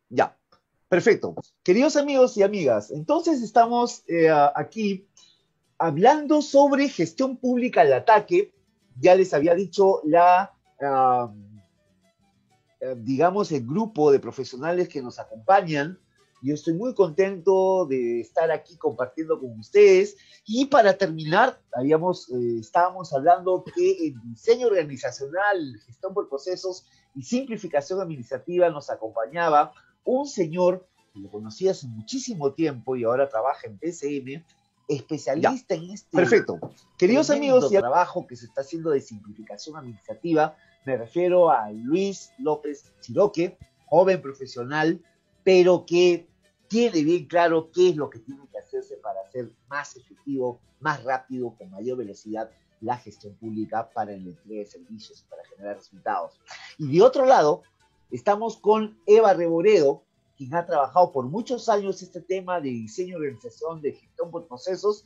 Ya, perfecto. Queridos amigos y amigas, entonces estamos aquí hablando sobre gestión pública al ataque. Ya les había dicho digamos, el grupo de profesionales que nos acompañan. Yo estoy muy contento de estar aquí compartiendo con ustedes. Y para terminar, estábamos hablando que en diseño organizacional, gestión por procesos y simplificación administrativa nos acompañaba un señor que lo conocí hace muchísimo tiempo y ahora trabaja en PCM, Ya, especialista en este perfecto. Queridos amigos, tremendo trabajo que se está haciendo de simplificación administrativa. Me refiero a Luis López Chiroque, joven profesional, pero que tiene bien claro qué es lo que tiene que hacerse para hacer más efectivo, más rápido, con mayor velocidad la gestión pública para el entrega de servicios y para generar resultados. Y de otro lado, estamos con Eva Reboredo, quien ha trabajado por muchos años este tema de diseño, organización, de gestión por procesos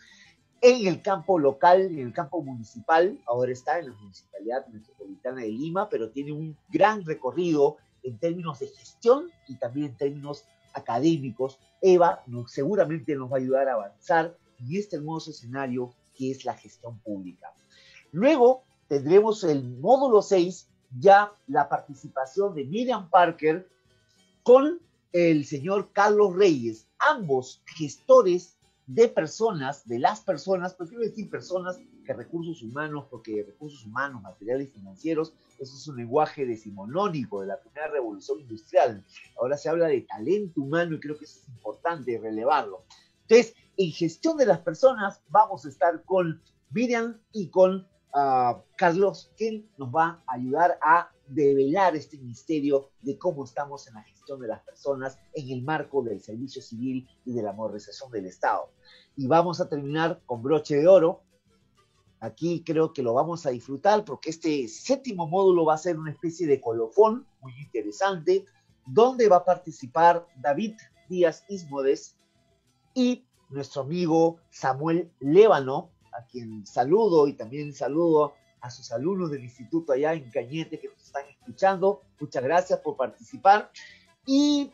en el campo local, en el campo municipal. Ahora está en la Municipalidad Metropolitana de Lima, pero tiene un gran recorrido en términos de gestión y también en términos académicos. Eva seguramente nos va a ayudar a avanzar en este hermoso escenario que es la gestión pública. Luego tendremos el módulo 6, ya la participación de Miriam Parker con el señor Carlos Reyes, ambos gestores de personas, de las personas, prefiero decir personas que recursos humanos, porque recursos humanos, materiales y financieros, eso es un lenguaje decimonónico de la primera revolución industrial. Ahora se habla de talento humano y creo que eso es importante relevarlo. Entonces, en gestión de las personas vamos a estar con Miriam y con Carlos, quien nos va a ayudar a develar este misterio de cómo estamos en la gestión de las personas en el marco del servicio civil y de la modernización del Estado. Y vamos a terminar con broche de oro. Aquí creo que lo vamos a disfrutar porque este séptimo módulo va a ser una especie de colofón muy interesante, donde va a participar David Díaz Ismodes y nuestro amigo Samuel Lévano, a quien saludo y también saludo a sus alumnos del instituto allá en Cañete que nos están escuchando. Muchas gracias por participar. Y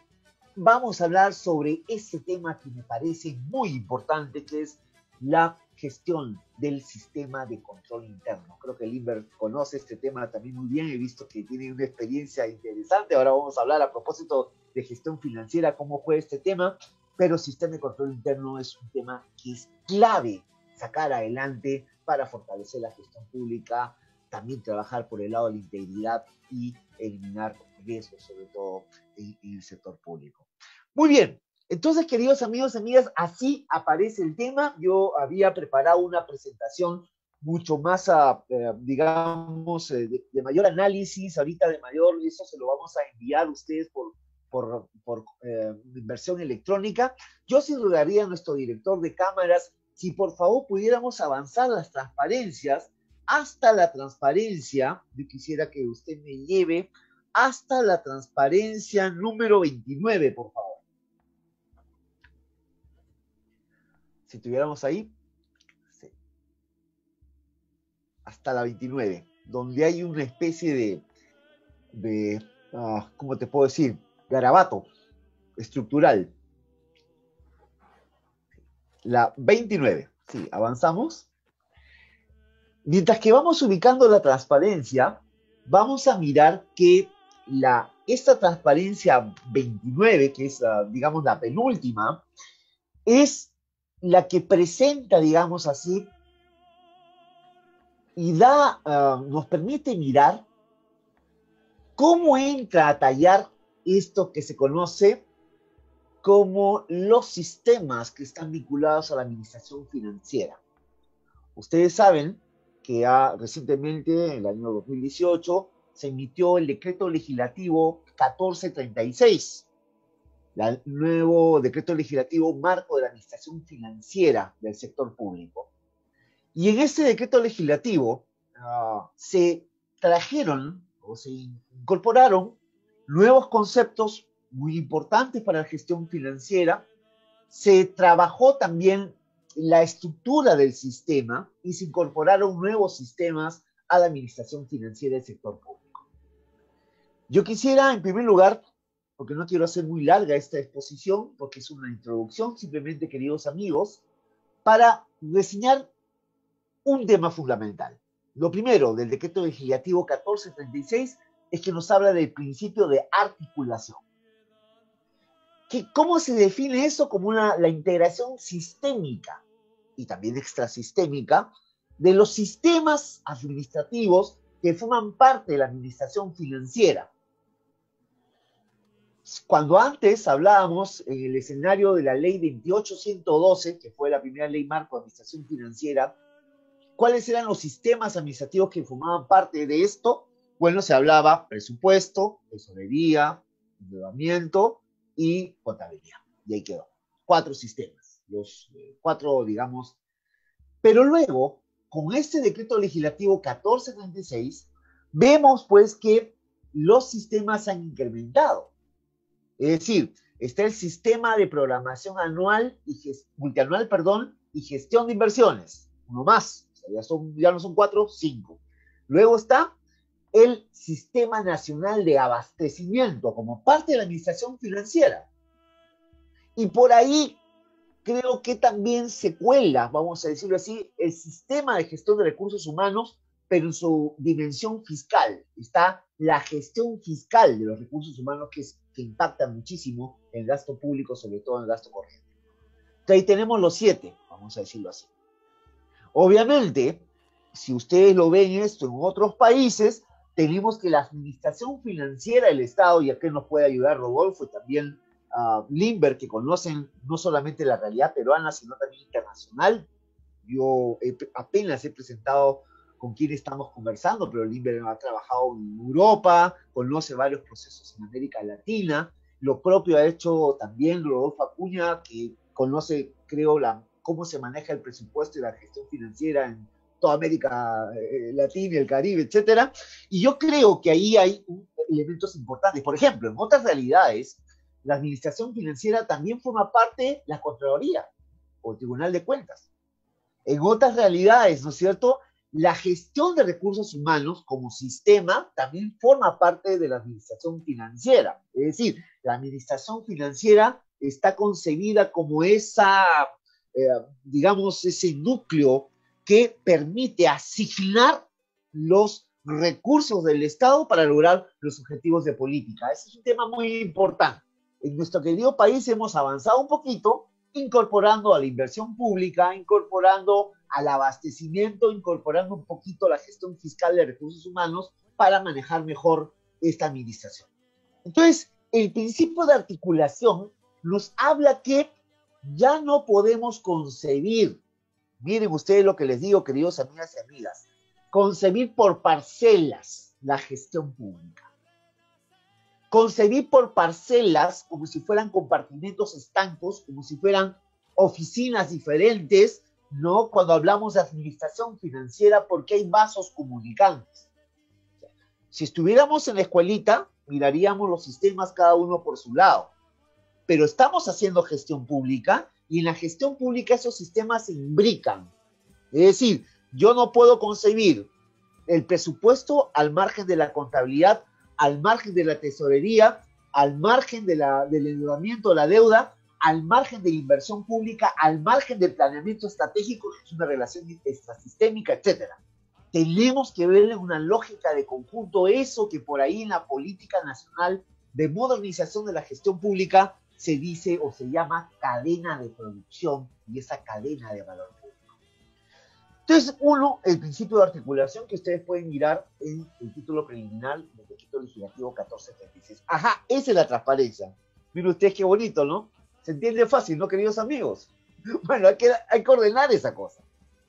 vamos a hablar sobre ese tema que me parece muy importante, que es la gestión del sistema de control interno. Creo que Limber conoce este tema también muy bien, he visto que tiene una experiencia interesante. Ahora vamos a hablar a propósito de gestión financiera, cómo fue este tema, pero sistema de control interno es un tema que es clave sacar adelante para fortalecer la gestión pública, también trabajar por el lado de la integridad y eliminar riesgos, sobre todo en el sector público. Muy bien, entonces, queridos amigos y amigas, así aparece el tema. Yo había preparado una presentación mucho más, digamos, mayor análisis, ahorita de mayor, eso se lo vamos a enviar a ustedes por versión electrónica. Yo sí rogaría a nuestro director de cámaras si por favor pudiéramos avanzar las transparencias hasta la transparencia. Yo quisiera que usted me lleve hasta la transparencia número 29, por favor. Si tuviéramos ahí, sí, hasta la 29, donde hay una especie de ¿cómo te puedo decir? Garabato estructural. La 29, sí, avanzamos. Mientras que vamos ubicando la transparencia, vamos a mirar que esta transparencia 29, que es, digamos, la penúltima, es la que presenta, digamos así, y nos permite mirar cómo entra a tallar esto que se conoce como los sistemas que están vinculados a la administración financiera. Ustedes saben que recientemente, en el año 2018, se emitió el decreto legislativo 1436, el nuevo decreto legislativo marco de la administración financiera del sector público. Y en este decreto legislativo se trajeron o se incorporaron nuevos conceptos muy importantes para la gestión financiera. Se trabajó también la estructura del sistema y se incorporaron nuevos sistemas a la administración financiera del sector público. Yo quisiera, en primer lugar, porque no quiero hacer muy larga esta exposición, porque es una introducción, simplemente, queridos amigos, para reseñar un tema fundamental. Lo primero del decreto legislativo 1436 es que nos habla del principio de articulación. ¿Cómo se define eso? Como la integración sistémica y también extrasistémica de los sistemas administrativos que forman parte de la administración financiera. Cuando antes hablábamos en el escenario de la ley 28112, que fue la primera ley marco de administración financiera, ¿cuáles eran los sistemas administrativos que formaban parte de esto? Bueno, se hablaba presupuesto, tesorería, endeudamiento y contabilidad. Y ahí quedó. 4 sistemas. Los 4, digamos. Pero luego, con este decreto legislativo 1436, vemos pues que los sistemas han incrementado. Es decir, está el sistema de programación anual multianual, y gestión de inversiones. Uno más. O sea, ya no son 4, 5. Luego está el Sistema Nacional de Abastecimiento como parte de la administración financiera. Y por ahí creo que también se cuela, vamos a decirlo así, el sistema de gestión de recursos humanos, pero en su dimensión fiscal. Está la gestión fiscal de los recursos humanos que impacta muchísimo en el gasto público, sobre todo en el gasto corriente. Entonces ahí tenemos los 7, vamos a decirlo así. Obviamente, si ustedes lo ven esto en otros países, tenemos que la administración financiera del Estado, y aquí nos puede ayudar Rodolfo y también Limber, que conocen no solamente la realidad peruana, sino también internacional. Yo apenas he presentado con quién estamos conversando, pero Limber ha trabajado en Europa, conoce varios procesos en América Latina. Lo propio ha hecho también Rodolfo Acuña, que conoce, creo, cómo se maneja el presupuesto y la gestión financiera en toda América Latina, el Caribe, etcétera. Y yo creo que ahí hay elementos importantes. Por ejemplo, en otras realidades, la administración financiera también forma parte de la Contraloría o el Tribunal de Cuentas. En otras realidades, ¿no es cierto?, la gestión de recursos humanos como sistema también forma parte de la administración financiera. Es decir, la administración financiera está concebida como digamos, ese núcleo que permite asignar los recursos del Estado para lograr los objetivos de política. Ese es un tema muy importante. En nuestro querido país hemos avanzado un poquito, incorporando a la inversión pública, incorporando al abastecimiento, incorporando un poquito la gestión fiscal de recursos humanos para manejar mejor esta administración. Entonces, el principio de articulación nos habla que ya no podemos concebir, miren ustedes lo que les digo, queridos amigas y amigas, concebir por parcelas la gestión pública. Concebir por parcelas como si fueran compartimentos estancos, como si fueran oficinas diferentes, ¿no? Cuando hablamos de administración financiera, porque hay vasos comunicantes. Si estuviéramos en la escuelita, miraríamos los sistemas cada uno por su lado. Pero estamos haciendo gestión pública y en la gestión pública esos sistemas se imbrican. Es decir, yo no puedo concebir el presupuesto al margen de la contabilidad, al margen de la tesorería, al margen del endeudamiento de la deuda, al margen de la inversión pública, al margen del planeamiento estratégico, que es una relación extrasistémica, etc. Tenemos que ver en una lógica de conjunto eso que por ahí en la política nacional de modernización de la gestión pública se dice o se llama cadena de producción y esa cadena de valor público. Entonces, el principio de articulación que ustedes pueden mirar en el título preliminar del decreto legislativo 1436. Ajá, esa es la transparencia. Miren ustedes qué bonito, ¿no? Se entiende fácil, ¿no, queridos amigos? Bueno, hay que ordenar esa cosa,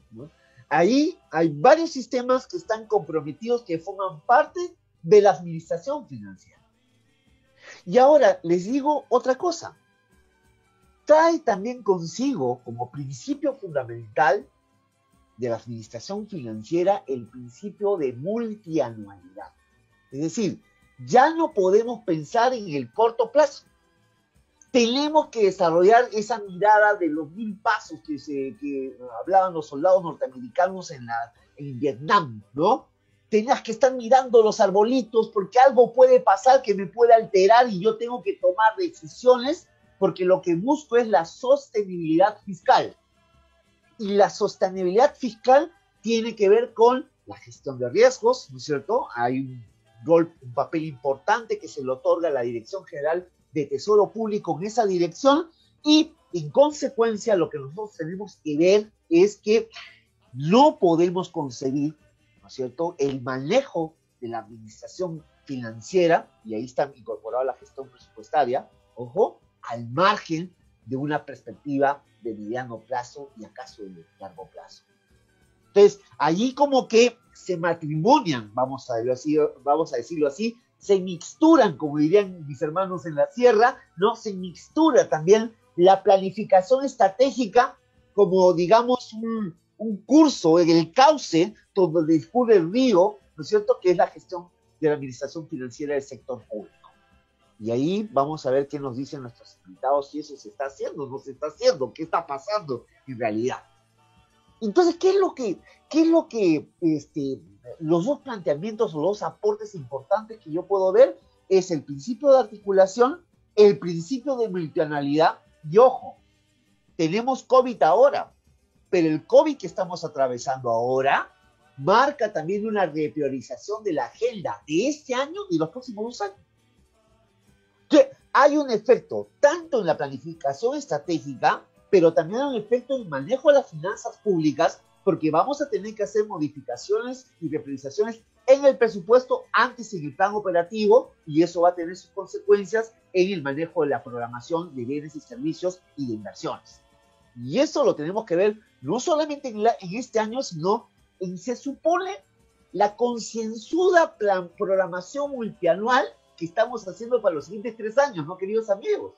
¿no? Ahí hay varios sistemas que están comprometidos, que forman parte de la administración financiera. Y ahora les digo otra cosa. Trae también consigo como principio fundamental de la administración financiera el principio de multianualidad. Es decir, ya no podemos pensar en el corto plazo. Tenemos que desarrollar esa mirada de los 1000 pasos que hablaban los soldados norteamericanos en Vietnam, ¿no? tenías que estar mirando los arbolitos porque algo puede pasar que me puede alterar y yo tengo que tomar decisiones porque lo que busco es la sostenibilidad fiscal. Y la sostenibilidad fiscal tiene que ver con la gestión de riesgos, ¿no es cierto? Hay un papel importante que se le otorga a la Dirección General de Tesoro Público en esa dirección y en consecuencia lo que nosotros tenemos que ver es que no podemos concebir, ¿no es cierto?, el manejo de la administración financiera, y ahí está incorporada la gestión presupuestaria, ojo, al margen de una perspectiva de mediano plazo y acaso de largo plazo. Entonces, allí como que se matrimonian, vamos a decirlo así, se mixturan, como dirían mis hermanos en la sierra, ¿no? Se mixtura también la planificación estratégica como, digamos, un curso en el cauce donde discurre el río, ¿no es cierto?, que es la gestión de la administración financiera del sector público. Y ahí vamos a ver qué nos dicen nuestros invitados, si eso se está haciendo, no se está haciendo, qué está pasando en realidad. Entonces, ¿qué es lo que los dos planteamientos o los aportes importantes que yo puedo ver? Es el principio de articulación, el principio de multianualidad, y ojo, tenemos COVID ahora, pero el COVID que estamos atravesando ahora marca también una repriorización de la agenda de este año y los próximos 2 años. Entonces, hay un efecto tanto en la planificación estratégica, pero también hay un efecto en el manejo de las finanzas públicas, porque vamos a tener que hacer modificaciones y repriorizaciones en el presupuesto antes en el plan operativo, y eso va a tener sus consecuencias en el manejo de la programación de bienes y servicios y de inversiones. Y eso lo tenemos que ver no solamente en este año, sino en, se supone, la concienzuda programación multianual que estamos haciendo para los siguientes 3 años, ¿no, queridos amigos?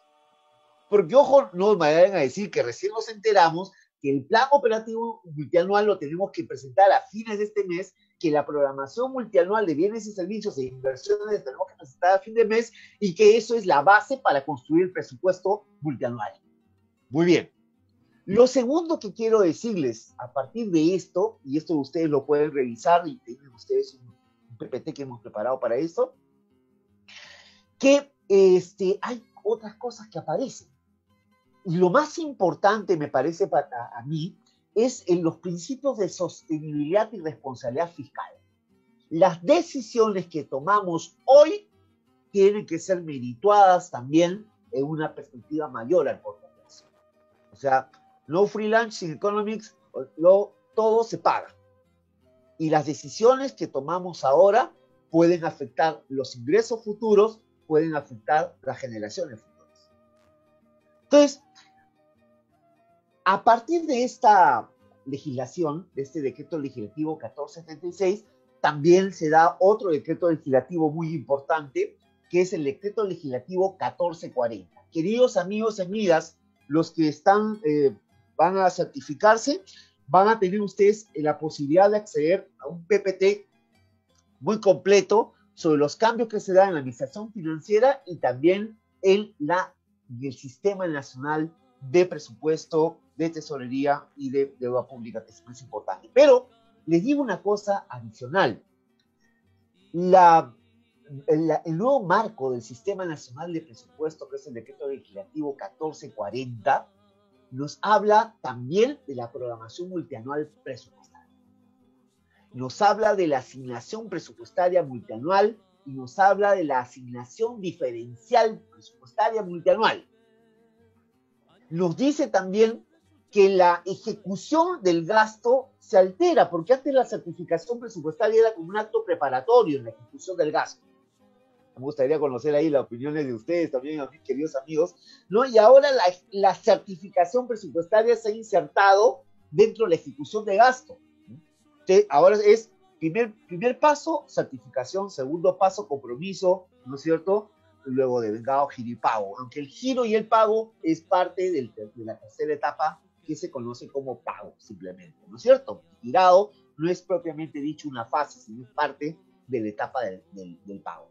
Porque, ojo, no me vayan a decir que recién nos enteramos que el plan operativo multianual lo tenemos que presentar a fines de este mes, que la programación multianual de bienes y servicios e inversiones la tenemos que presentar a fin de mes y que eso es la base para construir el presupuesto multianual. Muy bien. Lo segundo que quiero decirles a partir de esto, y esto ustedes lo pueden revisar y tienen ustedes un PPT que hemos preparado para esto, que hay otras cosas que aparecen. Y lo más importante, me parece a mí, es en los principios de sostenibilidad y responsabilidad fiscal. Las decisiones que tomamos hoy tienen que ser merituadas también en una perspectiva mayor al corto plazo. O sea, no free lunch sin economics, todo se paga. Y las decisiones que tomamos ahora pueden afectar los ingresos futuros, pueden afectar las generaciones futuras. Entonces, a partir de esta legislación, de este decreto legislativo 1476, también se da otro decreto legislativo muy importante, que es el decreto legislativo 1440. Queridos amigos y amigas, los que van a certificarse, van a tener ustedes la posibilidad de acceder a un PPT muy completo sobre los cambios que se dan en la administración financiera y también en el Sistema Nacional de Presupuesto, de Tesorería y de Deuda Pública, que es más importante. Pero les digo una cosa adicional. El nuevo marco del Sistema Nacional de Presupuesto, que es el decreto legislativo 1440, nos habla también de la programación multianual presupuestaria. Nos habla de la asignación presupuestaria multianual y nos habla de la asignación diferencial presupuestaria multianual. Nos dice también que la ejecución del gasto se altera, porque antes la certificación presupuestaria era como un acto preparatorio en la ejecución del gasto. Me gustaría conocer ahí las opiniones de ustedes también, mis queridos amigos, ¿no? Y ahora la certificación presupuestaria se ha insertado dentro de la ejecución de gasto. Entonces, ahora es primer paso, certificación; segundo paso, compromiso, ¿no es cierto? Luego de vengado, giro y pago. Aunque el giro y el pago es parte de la tercera etapa, que se conoce como pago, simplemente, ¿no es cierto? Girado no es propiamente dicho una fase, sino es parte de la etapa del pago.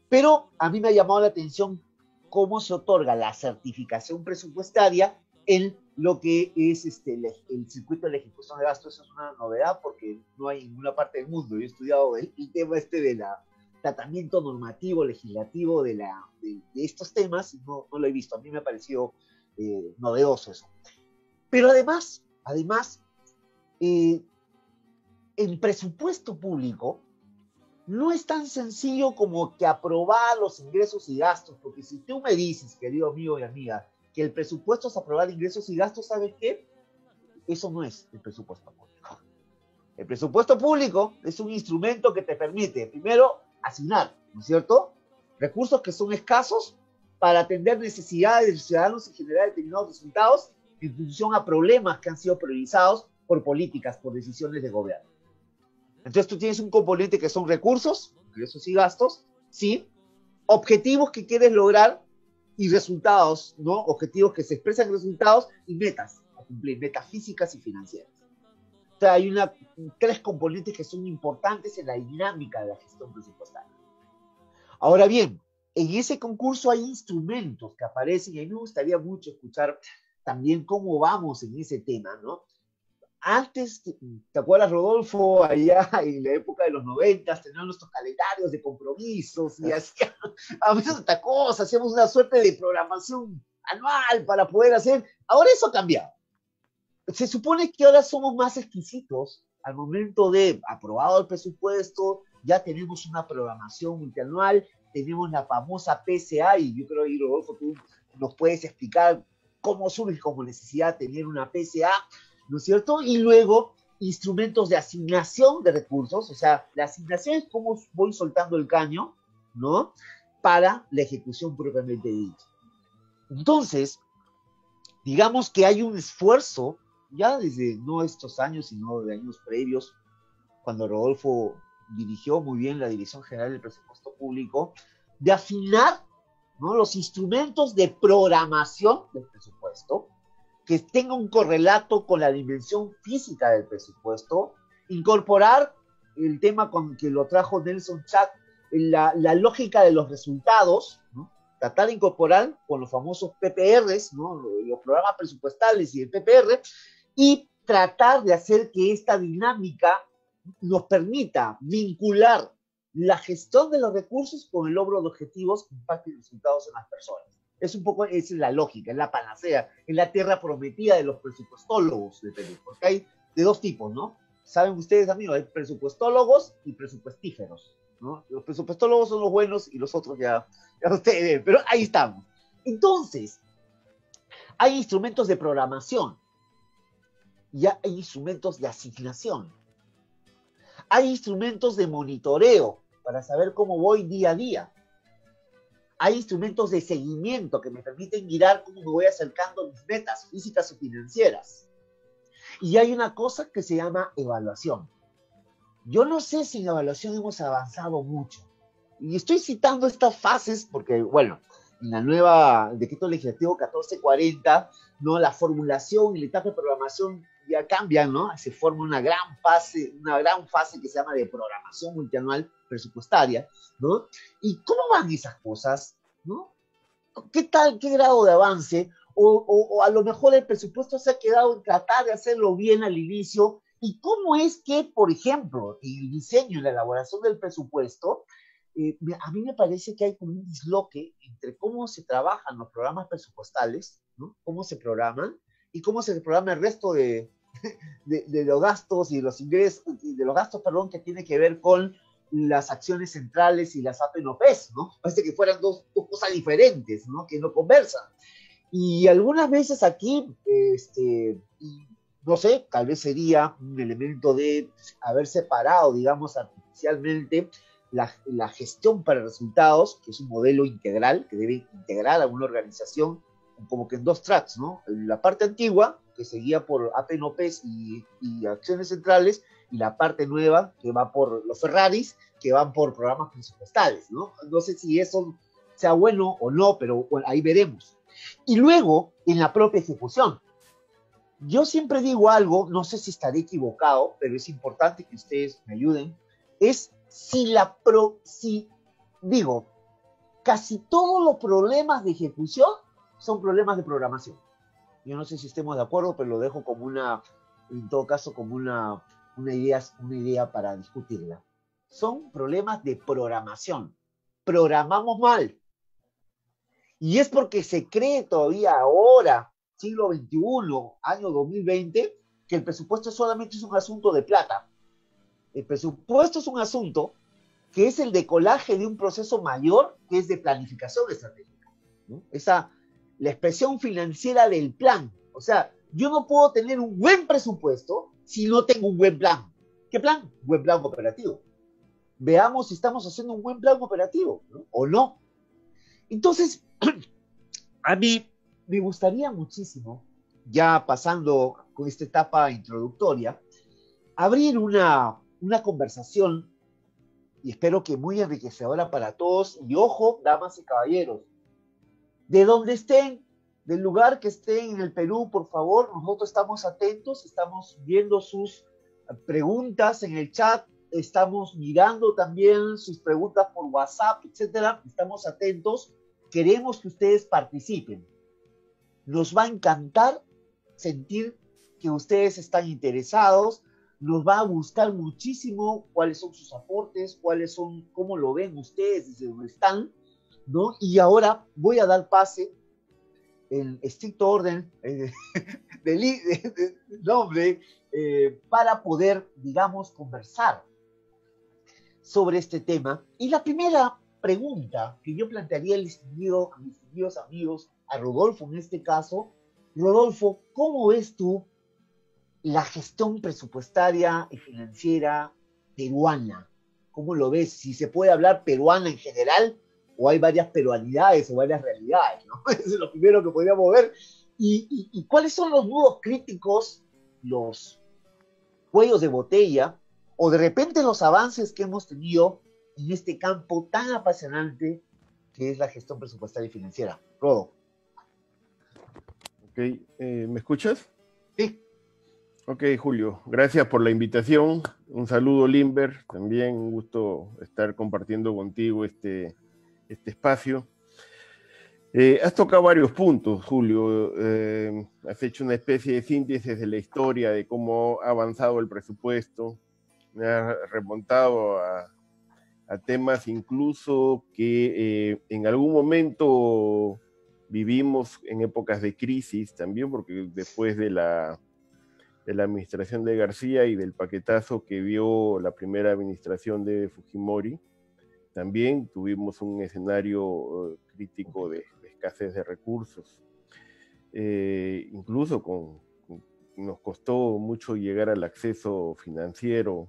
Pero a mí me ha llamado la atención cómo se otorga la certificación presupuestaria en lo que es el circuito de la ejecución de gastos. Eso es una novedad porque no hay en ninguna parte del mundo. Yo he estudiado el tema del tratamiento normativo, legislativo de estos temas y no lo he visto. A mí me ha parecido novedoso eso. Pero además, el presupuesto público no es tan sencillo como que aprobar los ingresos y gastos, porque si tú me dices, querido amigo y amiga, que el presupuesto es aprobar ingresos y gastos, ¿sabes qué? Eso no es el presupuesto público. El presupuesto público es un instrumento que te permite, primero, asignar, ¿no es cierto?, recursos que son escasos para atender necesidades de los ciudadanos y generar determinados resultados en función a problemas que han sido priorizados por políticas, por decisiones de gobierno. Entonces tú tienes un componente que son recursos, ingresos y gastos, ¿sí? Objetivos que quieres lograr y resultados, ¿no? Objetivos que se expresan en resultados y metas a cumplir, metas físicas y financieras. O sea, hay tres componentes que son importantes en la dinámica de la gestión presupuestaria. Ahora bien, en ese concurso hay instrumentos que aparecen y a mí me gustaría mucho escuchar también cómo vamos en ese tema, ¿no? Antes, ¿te acuerdas, Rodolfo? Allá en la época de los 90 teníamos nuestros calendarios de compromisos y hacíamos esta cosa, hacíamos una suerte de programación anual para poder hacer. Ahora eso ha cambiado. Se supone que ahora somos más exquisitos al momento de aprobado el presupuesto, ya tenemos una programación multianual, tenemos la famosa PCA y yo creo que, Rodolfo, tú nos puedes explicar cómo surge como necesidad tener una PCA, ¿no es cierto? Y luego, instrumentos de asignación de recursos, o sea, la asignación es cómo voy soltando el caño, ¿no? Para la ejecución propiamente dicha. Entonces, digamos que hay un esfuerzo, ya desde no estos años, sino de años previos, cuando Rodolfo dirigió muy bien la Dirección General del Presupuesto Público, de afinar, ¿no?, los instrumentos de programación del presupuesto, que tenga un correlato con la dimensión física del presupuesto, incorporar el tema con que lo trajo Nelson Chat, la lógica de los resultados, ¿no? Tratar de incorporar con los famosos PPRs, ¿no?, los programas presupuestales y el PPR, y tratar de hacer que esta dinámica nos permita vincular la gestión de los recursos con el logro de objetivos que impacten resultados en las personas. Es un poco, esa es la lógica, es la panacea, es la tierra prometida de los presupuestólogos de Perú, porque hay de dos tipos, ¿no? Saben ustedes, amigos, hay presupuestólogos y presupuestíferos, ¿no? Los presupuestólogos son los buenos y los otros ya ustedes ven, pero ahí estamos. Entonces, hay instrumentos de programación, ya hay instrumentos de asignación, hay instrumentos de monitoreo para saber cómo voy día a día. Hay instrumentos de seguimiento que me permiten mirar cómo me voy acercando a mis metas físicas o financieras. Y hay una cosa que se llama evaluación. Yo no sé si en evaluación hemos avanzado mucho. Y estoy citando estas fases porque, bueno, en la nueva decreto legislativo 1440, ¿no?, la formulación y la etapa de programación ya cambian, ¿no? Se forma una gran fase que se llama de programación multianual presupuestaria, ¿no? ¿Y cómo van esas cosas, no? ¿Qué tal, qué grado de avance? O a lo mejor el presupuesto se ha quedado en tratar de hacerlo bien al inicio. ¿Y cómo es que, por ejemplo, en el diseño y la elaboración del presupuesto, a mí me parece que hay como un disloque entre cómo se trabajan los programas presupuestales, ¿no?, cómo se programan, y cómo se programa el resto de los gastos y los ingresos, de los gastos, perdón, que tiene que ver con las acciones centrales y las APNOPs, ¿no? Parece que fueran dos cosas diferentes, ¿no?, que no conversan. Y algunas veces aquí, no sé, tal vez sería un elemento de haber separado, digamos, artificialmente la gestión para resultados, que es un modelo integral, que debe integrar a una organización como que en dos tracks, ¿no? La parte antigua, que seguía por APNOPs y acciones centrales, y la parte nueva, que va por los Ferraris, que van por programas presupuestales, ¿no? No sé si eso sea bueno o no, pero bueno, ahí veremos. Y luego, en la propia ejecución. Yo siempre digo algo, no sé si estaré equivocado, pero es importante que ustedes me ayuden, es digo, casi todos los problemas de ejecución son problemas de programación. yo no sé si estemos de acuerdo, pero lo dejo como en todo caso, como una idea para discutirla. Son problemas de programación. Programamos mal. Y es porque se cree todavía ahora, siglo XXI, año 2020, que el presupuesto solamente es un asunto de plata. El presupuesto es un asunto que es el decolaje de un proceso mayor, que es de planificación estratégica, ¿no? La expresión financiera del plan. O sea, yo no puedo tener un buen presupuesto si no tengo un buen plan. ¿Qué plan? Buen plan operativo. Veamos si estamos haciendo un buen plan operativo, ¿no? O no. Entonces, a mí me gustaría muchísimo, ya pasando con esta etapa introductoria, abrir una conversación, y espero que muy enriquecedora para todos, y ojo, damas y caballeros, de donde estén, del lugar que estén en el Perú, por favor, nosotros estamos atentos, estamos viendo sus preguntas en el chat, estamos mirando también sus preguntas por WhatsApp, etcétera, estamos atentos, queremos que ustedes participen. Nos va a encantar sentir que ustedes están interesados, nos va a gustar muchísimo cuáles son sus aportes, cómo lo ven ustedes desde donde están, ¿no? Y ahora voy a dar pase en estricto orden de nombre para poder, digamos, conversar sobre este tema. Y la primera pregunta que yo plantearía a mis distinguidos amigos, a Rodolfo en este caso, Rodolfo, ¿cómo ves tú la gestión presupuestaria y financiera peruana? ¿Cómo lo ves? Si se puede hablar peruana en general, o hay varias peruanidades o varias realidades, ¿no? Eso es lo primero que podríamos ver. ¿Y cuáles son los nudos críticos, los cuellos de botella, o de repente los avances que hemos tenido en este campo tan apasionante que es la gestión presupuestaria y financiera? Rodo. Ok, ¿me escuchas? Sí. Ok, Julio, gracias por la invitación. Un saludo, Limber. También un gusto estar compartiendo contigo este espacio. Has tocado varios puntos, Julio. Has hecho una especie de síntesis de la historia de cómo ha avanzado el presupuesto. Me has remontado a temas incluso que en algún momento vivimos en épocas de crisis también, porque después de la administración de García y del paquetazo que vio la primera administración de Fujimori, también tuvimos un escenario crítico de escasez de recursos. Incluso nos costó mucho llegar al acceso financiero,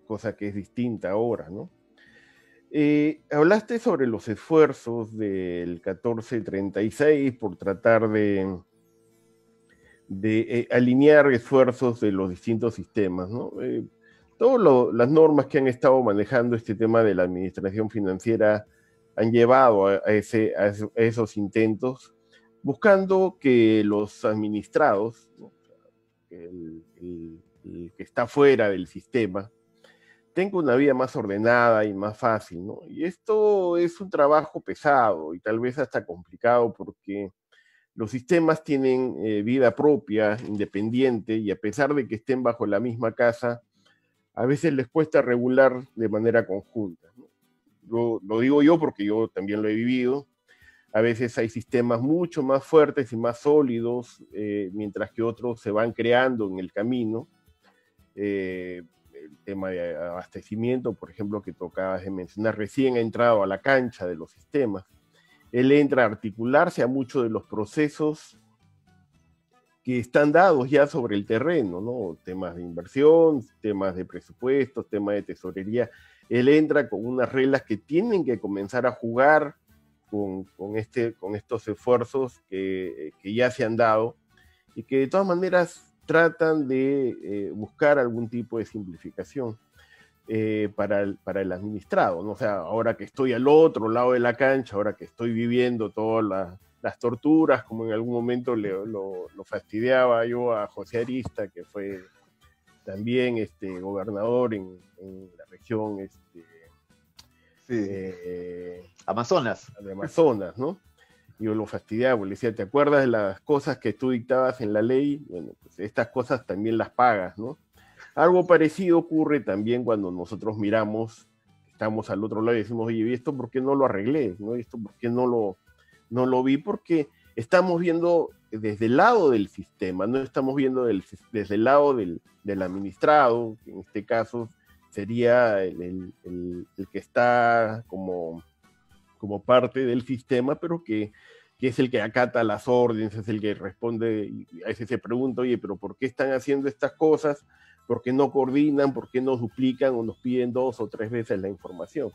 cosa que es distinta ahora, ¿no? Hablaste sobre los esfuerzos del 1436 por tratar de alinear esfuerzos de los distintos sistemas, ¿no? Todas las normas que han estado manejando este tema de la administración financiera han llevado a esos intentos, buscando que los administrados, ¿no? el que está fuera del sistema, tenga una vida más ordenada y más fácil, ¿no? Y esto es un trabajo pesado y tal vez hasta complicado porque los sistemas tienen vida propia, independiente, y a pesar de que estén bajo la misma casa, a veces les cuesta regular de manera conjunta, ¿no? Lo digo yo porque yo también lo he vivido. A veces hay sistemas mucho más fuertes y más sólidos, mientras que otros se van creando en el camino. El tema de abastecimiento, por ejemplo, que tocabas de mencionar, recién ha entrado a la cancha de los sistemas. Él entra a articularse a muchos de los procesos que están dados ya sobre el terreno, ¿no? Temas de inversión, temas de presupuestos, temas de tesorería. Él entra con unas reglas que tienen que comenzar a jugar con estos esfuerzos que ya se han dado y que de todas maneras tratan de buscar algún tipo de simplificación para el administrado, ¿no? O sea, ahora que estoy al otro lado de la cancha, ahora que estoy viviendo todas las torturas, como en algún momento lo fastidiaba yo a José Arista, que fue también gobernador en la región Amazonas. de Amazonas, ¿no? Yo lo fastidiaba, le decía, ¿te acuerdas de las cosas que tú dictabas en la ley? Bueno, pues estas cosas también las pagas, ¿no? Algo parecido ocurre también cuando nosotros miramos, estamos al otro lado y decimos, oye, ¿y esto por qué no lo arreglé? ¿No? ¿Esto por qué no lo vi? Porque estamos viendo desde el lado del sistema, no estamos viendo desde el lado del administrado, que en este caso sería el que está como parte del sistema, pero que es el que acata las órdenes, es el que responde, y a veces se pregunta, oye, pero ¿por qué están haciendo estas cosas? ¿Por qué no coordinan? ¿Por qué no duplican o nos piden 2 o 3 veces la información?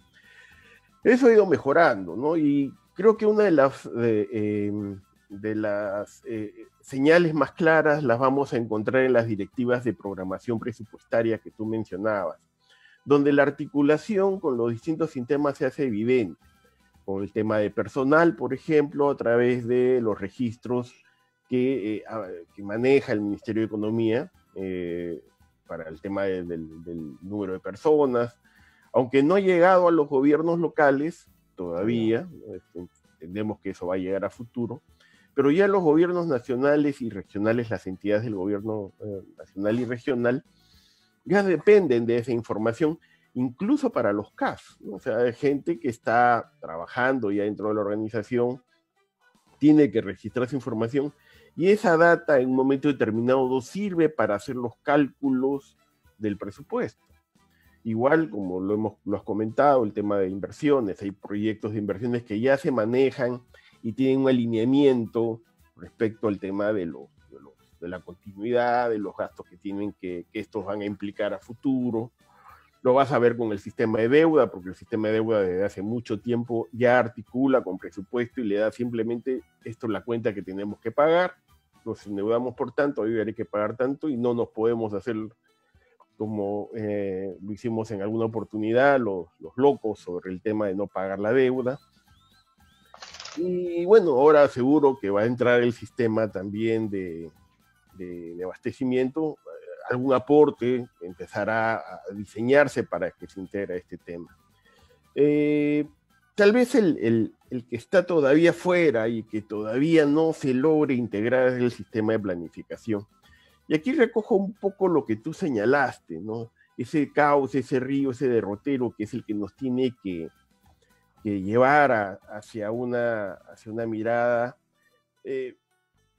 Eso ha ido mejorando, ¿no? Y creo que una de las señales más claras las vamos a encontrar en las directivas de programación presupuestaria que tú mencionabas, donde la articulación con los distintos sistemas se hace evidente, con el tema de personal, por ejemplo, a través de los registros que maneja el Ministerio de Economía para el tema del número de personas, aunque no ha llegado a los gobiernos locales todavía, entendemos que eso va a llegar a futuro, pero ya los gobiernos nacionales y regionales, las entidades del gobierno nacional y regional, ya dependen de esa información, incluso para los CAF, ¿no? O sea, hay gente que está trabajando ya dentro de la organización, tiene que registrar esa información, y esa data en un momento determinado sirve para hacer los cálculos del presupuesto. Igual, como lo has comentado, el tema de inversiones, hay proyectos de inversiones que ya se manejan y tienen un alineamiento respecto al tema de la continuidad, de los gastos que estos van a implicar a futuro. Lo vas a ver con el sistema de deuda, porque el sistema de deuda desde hace mucho tiempo ya articula con presupuesto y le da simplemente esto la cuenta que tenemos que pagar. Nos endeudamos por tanto, hoy hay que pagar tanto y no nos podemos hacer como lo hicimos en alguna oportunidad, los locos sobre el tema de no pagar la deuda. Y bueno, ahora seguro que va a entrar el sistema también de abastecimiento, algún aporte empezará a diseñarse para que se integre este tema. Tal vez el que está todavía fuera y que todavía no se logre integrar es el sistema de planificación. Y aquí recojo un poco lo que tú señalaste, ¿no? Ese caos, ese río, ese derrotero que es el que nos tiene que llevar hacia una mirada.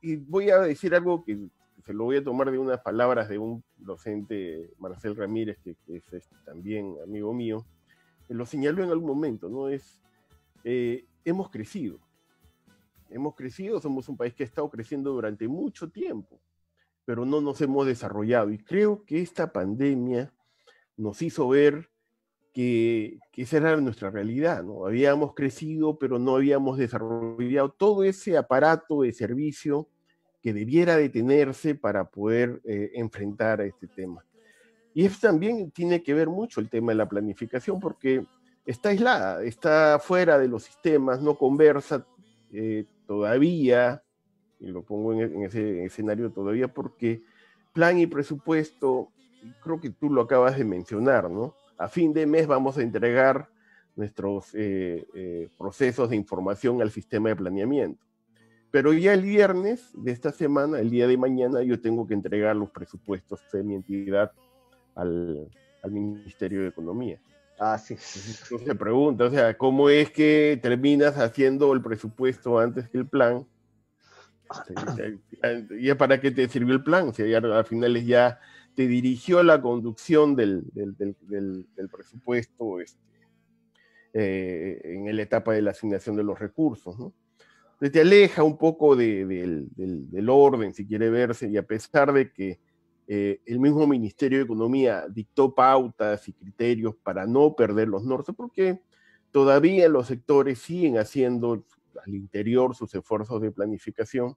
Y voy a decir algo que se lo voy a tomar de unas palabras de un docente, Marcel Ramírez, que es también amigo mío, que lo señaló en algún momento, ¿no? Hemos crecido, somos un país que ha estado creciendo durante mucho tiempo, pero no nos hemos desarrollado. Y creo que esta pandemia nos hizo ver que esa era nuestra realidad, ¿no? Habíamos crecido, pero no habíamos desarrollado todo ese aparato de servicio que debiera detenerse para poder enfrentar a este tema. Y eso también tiene que ver mucho el tema de la planificación, porque está aislada, está fuera de los sistemas, no conversa todavía, y lo pongo en ese escenario todavía, porque plan y presupuesto, creo que tú lo acabas de mencionar, ¿no? A fin de mes vamos a entregar nuestros procesos de información al sistema de planeamiento. Pero ya el viernes de esta semana, el día de mañana, yo tengo que entregar los presupuestos de mi entidad al Ministerio de Economía. Sí. Entonces se pregunta, o sea, ¿cómo es que terminas haciendo el presupuesto antes que el plan? ¿Ya para qué te sirvió el plan? O sea, ya al final ya te dirigió la conducción del presupuesto en la etapa de la asignación de los recursos, ¿no? Entonces te aleja un poco del orden, si quiere verse, y a pesar de que el mismo Ministerio de Economía dictó pautas y criterios para no perder los nortes, porque todavía los sectores siguen haciendo al interior sus esfuerzos de planificación,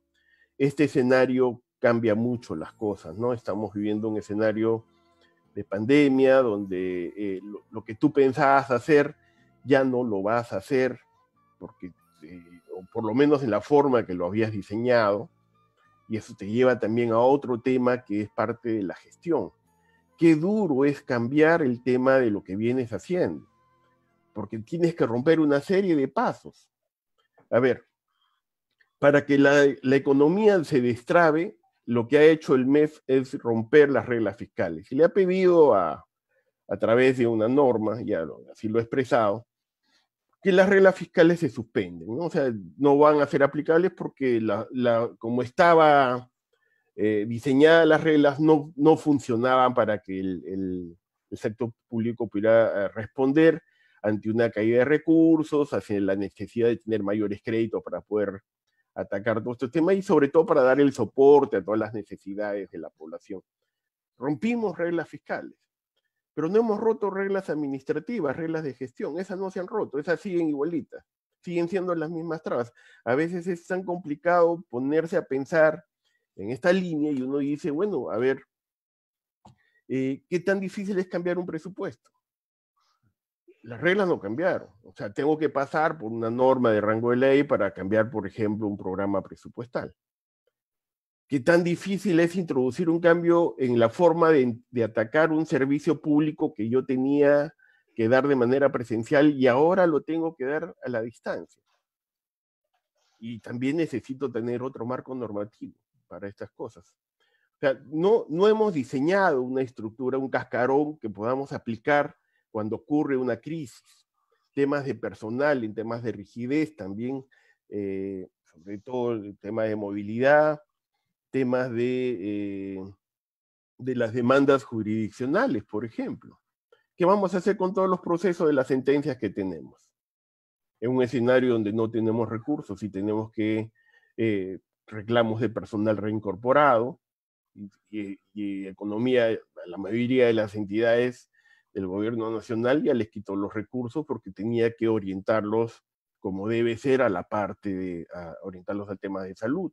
este escenario cambia mucho las cosas, ¿no? Estamos viviendo un escenario de pandemia donde lo que tú pensabas hacer ya no lo vas a hacer, porque, o por lo menos en la forma que lo habías diseñado, y eso te lleva también a otro tema que es parte de la gestión. Qué duro es cambiar el tema de lo que vienes haciendo, porque tienes que romper una serie de pasos. A ver, para que la economía se destrabe, lo que ha hecho el MEF es romper las reglas fiscales. Y le ha pedido a través de una norma, así lo he expresado, que las reglas fiscales se suspenden, ¿no? O sea, no van a ser aplicables porque como estaba diseñadas las reglas no funcionaban para que el sector público pudiera responder ante una caída de recursos, hacia la necesidad de tener mayores créditos para poder atacar todo este tema y sobre todo para dar el soporte a todas las necesidades de la población. Rompimos reglas fiscales, pero no hemos roto reglas administrativas, reglas de gestión. Esas no se han roto, esas siguen igualitas, siguen siendo las mismas trabas. A veces es tan complicado ponerse a pensar en esta línea y uno dice, bueno, a ver, ¿qué tan difícil es cambiar un presupuesto? Las reglas no cambiaron. O sea, tengo que pasar por una norma de rango de ley para cambiar, por ejemplo, un programa presupuestal. ¿Qué tan difícil es introducir un cambio en la forma de atacar un servicio público que yo tenía que dar de manera presencial y ahora lo tengo que dar a la distancia? Y también necesito tener otro marco normativo para estas cosas. O sea, no hemos diseñado una estructura, un cascarón que podamos aplicar cuando ocurre una crisis. Temas de personal, en temas de rigidez también, sobre todo el tema de movilidad, temas de las demandas jurisdiccionales, por ejemplo. ¿Qué vamos a hacer con todos los procesos de las sentencias que tenemos? En un escenario donde no tenemos recursos y tenemos que reclamos de personal reincorporado y economía, la mayoría de las entidades del gobierno nacional ya les quitó los recursos porque tenía que orientarlos como debe ser a la parte orientarlos al tema de salud.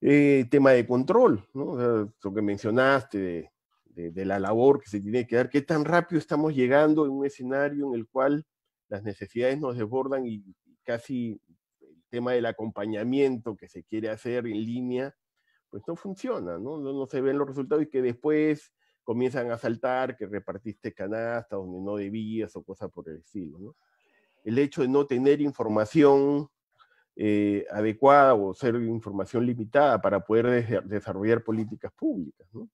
Tema de control, ¿no? O sea, lo que mencionaste de la labor que se tiene que dar, qué tan rápido estamos llegando en un escenario en el cual las necesidades nos desbordan y casi el tema del acompañamiento que se quiere hacer en línea, pues no funciona, ¿no? No se ven los resultados y que después comienzan a saltar que repartiste canasta donde no debías o cosas por el estilo, ¿no? El hecho de no tener información adecuada o ser información limitada para poder desarrollar políticas públicas, ¿no?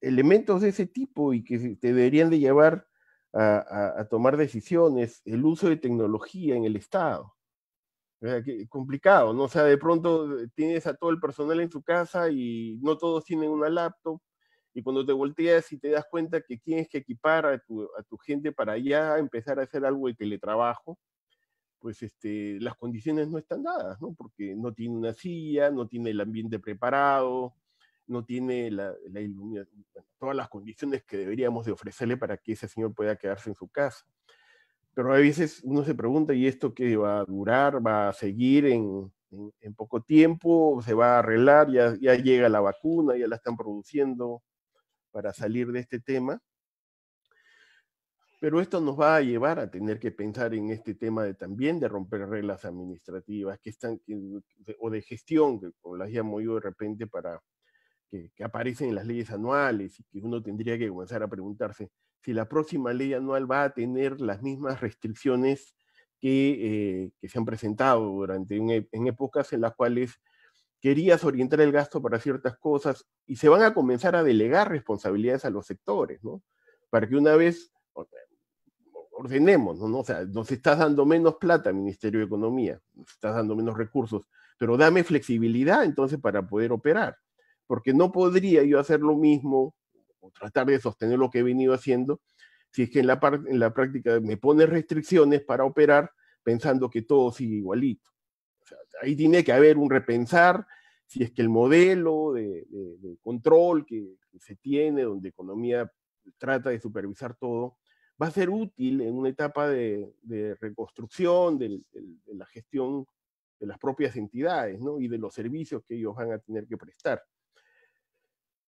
Elementos de ese tipo y que te deberían de llevar a tomar decisiones, el uso de tecnología en el Estado. O sea, complicado, ¿no? O sea, de pronto tienes a todo el personal en su casa y no todos tienen una laptop, y cuando te volteas y te das cuenta que tienes que equipar a tu gente para ya empezar a hacer algo de teletrabajo, pues las condiciones no están dadas, ¿no? Porque no tiene una silla, no tiene el ambiente preparado, no tiene la iluminación, bueno, todas las condiciones que deberíamos de ofrecerle para que ese señor pueda quedarse en su casa. Pero a veces uno se pregunta, ¿y esto qué va a durar? ¿Va a seguir en poco tiempo? ¿Se va a arreglar? Ya llega la vacuna, ya la están produciendo para salir de este tema. Pero esto nos va a llevar a tener que pensar en este tema también de romper reglas administrativas o de gestión, como las llamo yo de repente, que aparecen en las leyes anuales y que uno tendría que comenzar a preguntarse si la próxima ley anual va a tener las mismas restricciones que se han presentado en épocas en las cuales querías orientar el gasto para ciertas cosas y se van a comenzar a delegar responsabilidades a los sectores, ¿no? Para que una vez ordenemos, ¿no? O sea, nos estás dando menos plata, Ministerio de Economía, nos estás dando menos recursos, pero dame flexibilidad entonces para poder operar, porque no podría yo hacer lo mismo o tratar de sostener lo que he venido haciendo si es que en la práctica me pones restricciones para operar pensando que todo sigue igualito. O sea, ahí tiene que haber un repensar si es que el modelo de control que se tiene, donde economía trata de supervisar todo, va a ser útil en una etapa de reconstrucción de la gestión de las propias entidades, ¿no? Y de los servicios que ellos van a tener que prestar.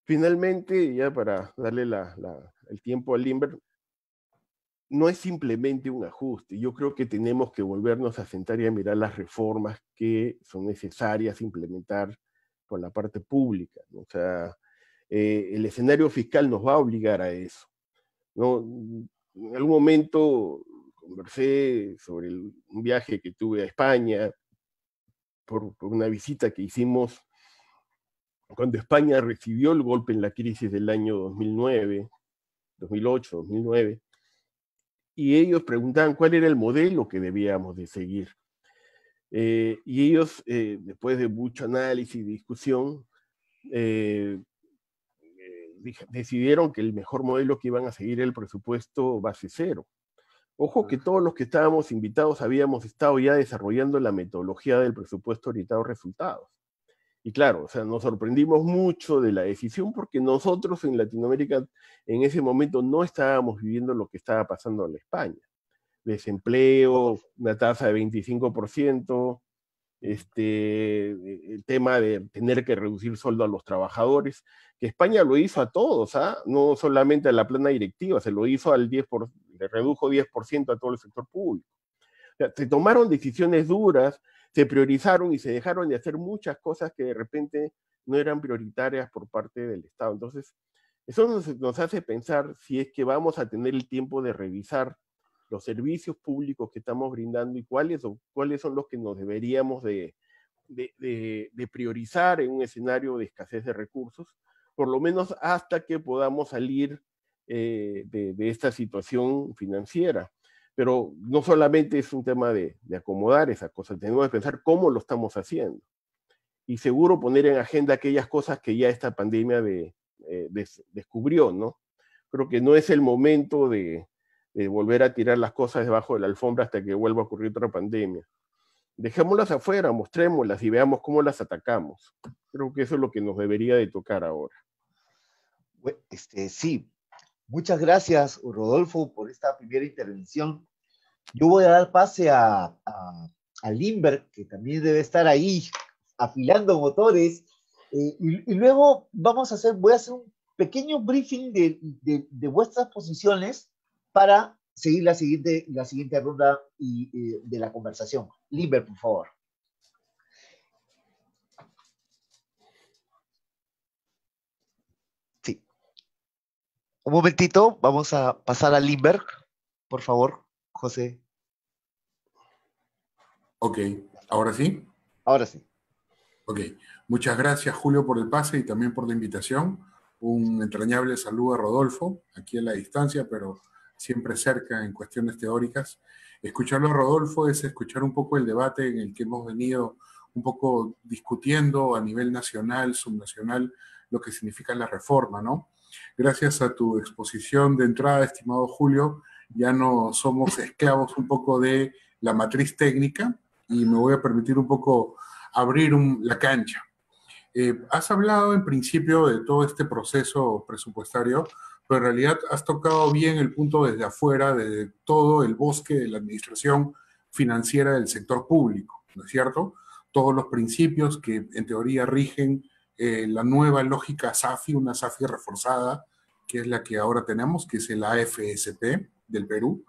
Finalmente, ya para darle el tiempo al Limber, no es simplemente un ajuste. Yo creo que tenemos que volvernos a sentar y a mirar las reformas que son necesarias implementar por la parte pública, ¿no? O sea, el escenario fiscal nos va a obligar a eso, ¿no? En algún momento conversé sobre un viaje que tuve a España por una visita que hicimos cuando España recibió el golpe en la crisis del año 2009, 2008, 2009, y ellos preguntaban cuál era el modelo que debíamos de seguir. Y ellos, después de mucho análisis y discusión, decidieron que el mejor modelo que iban a seguir era el presupuesto base cero. Ojo que todos los que estábamos invitados habíamos estado ya desarrollando la metodología del presupuesto orientado a resultados. Y claro, o sea, nos sorprendimos mucho de la decisión porque nosotros en Latinoamérica en ese momento no estábamos viviendo lo que estaba pasando en España. Desempleo, una tasa de 25%, el tema de tener que reducir sueldo a los trabajadores, que España lo hizo a todos, no solamente a la plana directiva, se lo hizo al 10%, le redujo 10% a todo el sector público. O sea, se tomaron decisiones duras, se priorizaron y se dejaron de hacer muchas cosas que de repente no eran prioritarias por parte del Estado. Entonces, eso nos hace pensar si es que vamos a tener el tiempo de revisar los servicios públicos que estamos brindando y cuáles son los que nos deberíamos de priorizar en un escenario de escasez de recursos, por lo menos hasta que podamos salir de esta situación financiera. Pero no solamente es un tema de acomodar esas cosas, tenemos que pensar cómo lo estamos haciendo. Y seguro poner en agenda aquellas cosas que ya esta pandemia descubrió, ¿no? Creo que no es el momento de volver a tirar las cosas debajo de la alfombra hasta que vuelva a ocurrir otra pandemia. Dejémoslas afuera, mostrémoslas y veamos cómo las atacamos. Creo que eso es lo que nos debería de tocar ahora. Sí, muchas gracias, Rodolfo, por esta primera intervención. Yo voy a dar pase a Lindbergh, que también debe estar ahí afilando motores, y luego voy a hacer un pequeño briefing de vuestras posiciones para seguir la siguiente ronda de la conversación. Lindbergh, por favor. Sí. Un momentito, vamos a pasar a Lindbergh, por favor, José. Ok, ¿ahora sí? Ahora sí. Ok, muchas gracias Julio por el pase y también por la invitación. Un entrañable saludo a Rodolfo, aquí a la distancia, pero siempre cerca en cuestiones teóricas. Escucharlo a Rodolfo es escuchar un poco el debate en el que hemos venido un poco discutiendo a nivel nacional, subnacional, lo que significa la reforma, ¿no? Gracias a tu exposición de entrada, estimado Julio, ya no somos esclavos un poco de la matriz técnica y me voy a permitir un poco abrir la cancha. Has hablado en principio de todo este proceso presupuestario, pero en realidad has tocado bien el punto desde afuera, de todo el bosque de la administración financiera del sector público, ¿no es cierto? Todos los principios que en teoría rigen la nueva lógica SAFI, una SAFI reforzada, que es la que ahora tenemos, que es el AFSP del Perú.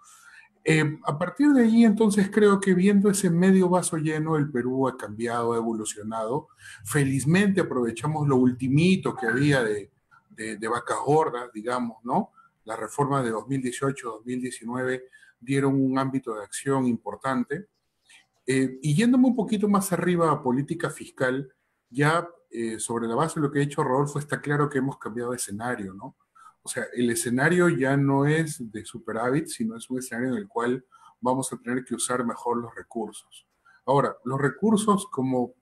A partir de allí, entonces, creo que viendo ese medio vaso lleno, el Perú ha cambiado, ha evolucionado. Felizmente aprovechamos lo ultimito que había de vacas gordas, digamos, ¿no? Las reformas de 2018-2019 dieron un ámbito de acción importante. Y yéndome un poquito más arriba a política fiscal, ya sobre la base de lo que ha dicho Rodolfo, está claro que hemos cambiado de escenario, ¿no? O sea, el escenario ya no es de superávit, sino es un escenario en el cual vamos a tener que usar mejor los recursos. Ahora, los recursos, como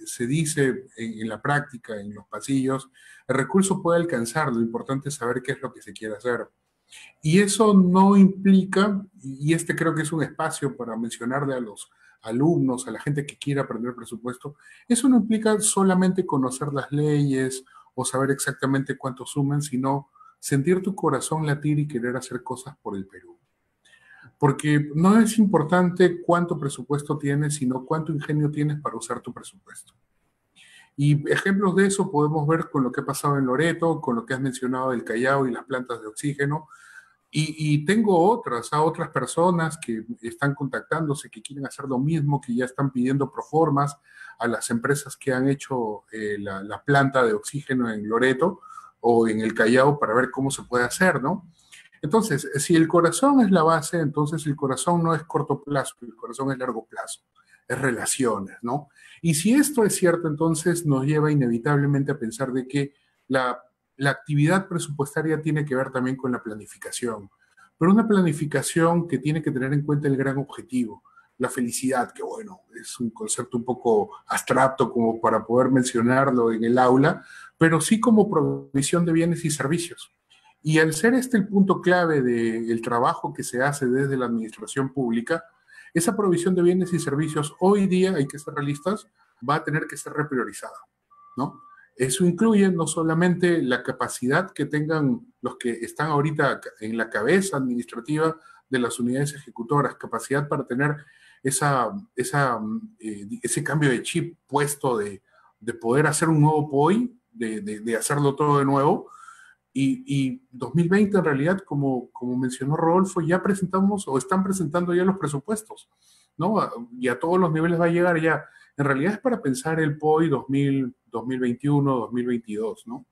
se dice en la práctica, en los pasillos, el recurso puede alcanzar, lo importante es saber qué es lo que se quiere hacer. Y eso no implica, y este creo que es un espacio para mencionarle a los alumnos, a la gente que quiera aprender presupuesto, eso no implica solamente conocer las leyes o saber exactamente cuánto suman, sino sentir tu corazón latir y querer hacer cosas por el Perú. Porque no es importante cuánto presupuesto tienes, sino cuánto ingenio tienes para usar tu presupuesto. Y ejemplos de eso podemos ver con lo que ha pasado en Loreto, con lo que has mencionado del Callao y las plantas de oxígeno. Y tengo otras personas que están contactándose, que quieren hacer lo mismo, que ya están pidiendo proformas a las empresas que han hecho la planta de oxígeno en Loreto o en el Callao para ver cómo se puede hacer, ¿no? Entonces, si el corazón es la base, entonces el corazón no es corto plazo, el corazón es largo plazo. es relaciones, ¿no? Y si esto es cierto, entonces nos lleva inevitablemente a pensar de que la actividad presupuestaria tiene que ver también con la planificación, pero una planificación que tiene que tener en cuenta el gran objetivo, la felicidad, que bueno, es un concepto un poco abstracto como para poder mencionarlo en el aula, pero sí como provisión de bienes y servicios. Y al ser este el punto clave del trabajo que se hace desde la administración pública, esa provisión de bienes y servicios hoy día, hay que ser realistas, va a tener que ser repriorizada, ¿no? Eso incluye no solamente la capacidad que tengan los que están ahorita en la cabeza administrativa de las unidades ejecutoras, capacidad para tener ese cambio de chip puesto de poder hacer un nuevo POI, de hacerlo todo de nuevo. Y 2020 en realidad, como mencionó Rodolfo, ya presentamos o están presentando ya los presupuestos, ¿no? Y a todos los niveles va a llegar ya. En realidad es para pensar el POI 2021, 2022, ¿no?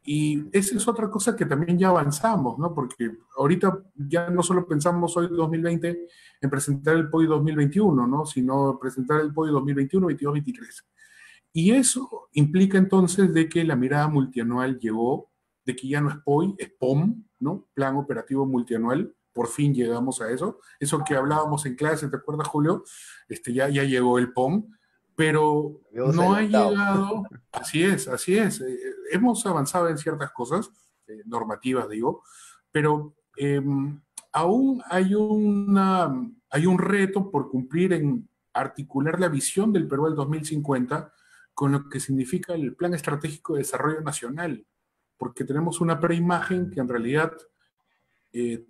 Y esa es otra cosa que también ya avanzamos, ¿no? Porque ahorita ya no solo pensamos hoy 2020 en presentar el POI 2021, ¿no? Sino presentar el POI 2021, 22, 23. Y eso implica entonces de que la mirada multianual llegó, de que ya no es POI, es POM, ¿no? Plan Operativo Multianual. Por fin llegamos a eso. Eso que hablábamos en clase, ¿te acuerdas, Julio? Ya llegó el POM, pero no ha llegado. Así es, así es. Hemos avanzado en ciertas cosas, normativas, digo, pero aún hay un reto por cumplir en articular la visión del Perú al 2050 con lo que significa el Plan Estratégico de Desarrollo Nacional, porque tenemos una preimagen que en realidad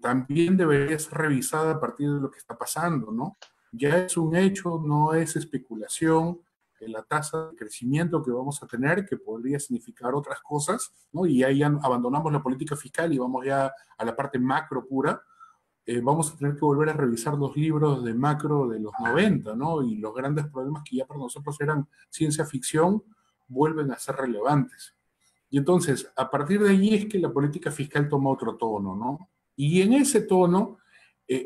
también debería ser revisada a partir de lo que está pasando, ¿no? Ya es un hecho, no es especulación, la tasa de crecimiento que vamos a tener, que podría significar otras cosas, ¿no? Y ahí ya abandonamos la política fiscal y vamos ya a la parte macro pura. Vamos a tener que volver a revisar los libros de macro de los 90, ¿no? Y los grandes problemas que ya para nosotros eran ciencia ficción vuelven a ser relevantes. Y entonces, a partir de allí es que la política fiscal toma otro tono, ¿no? Y en ese tono,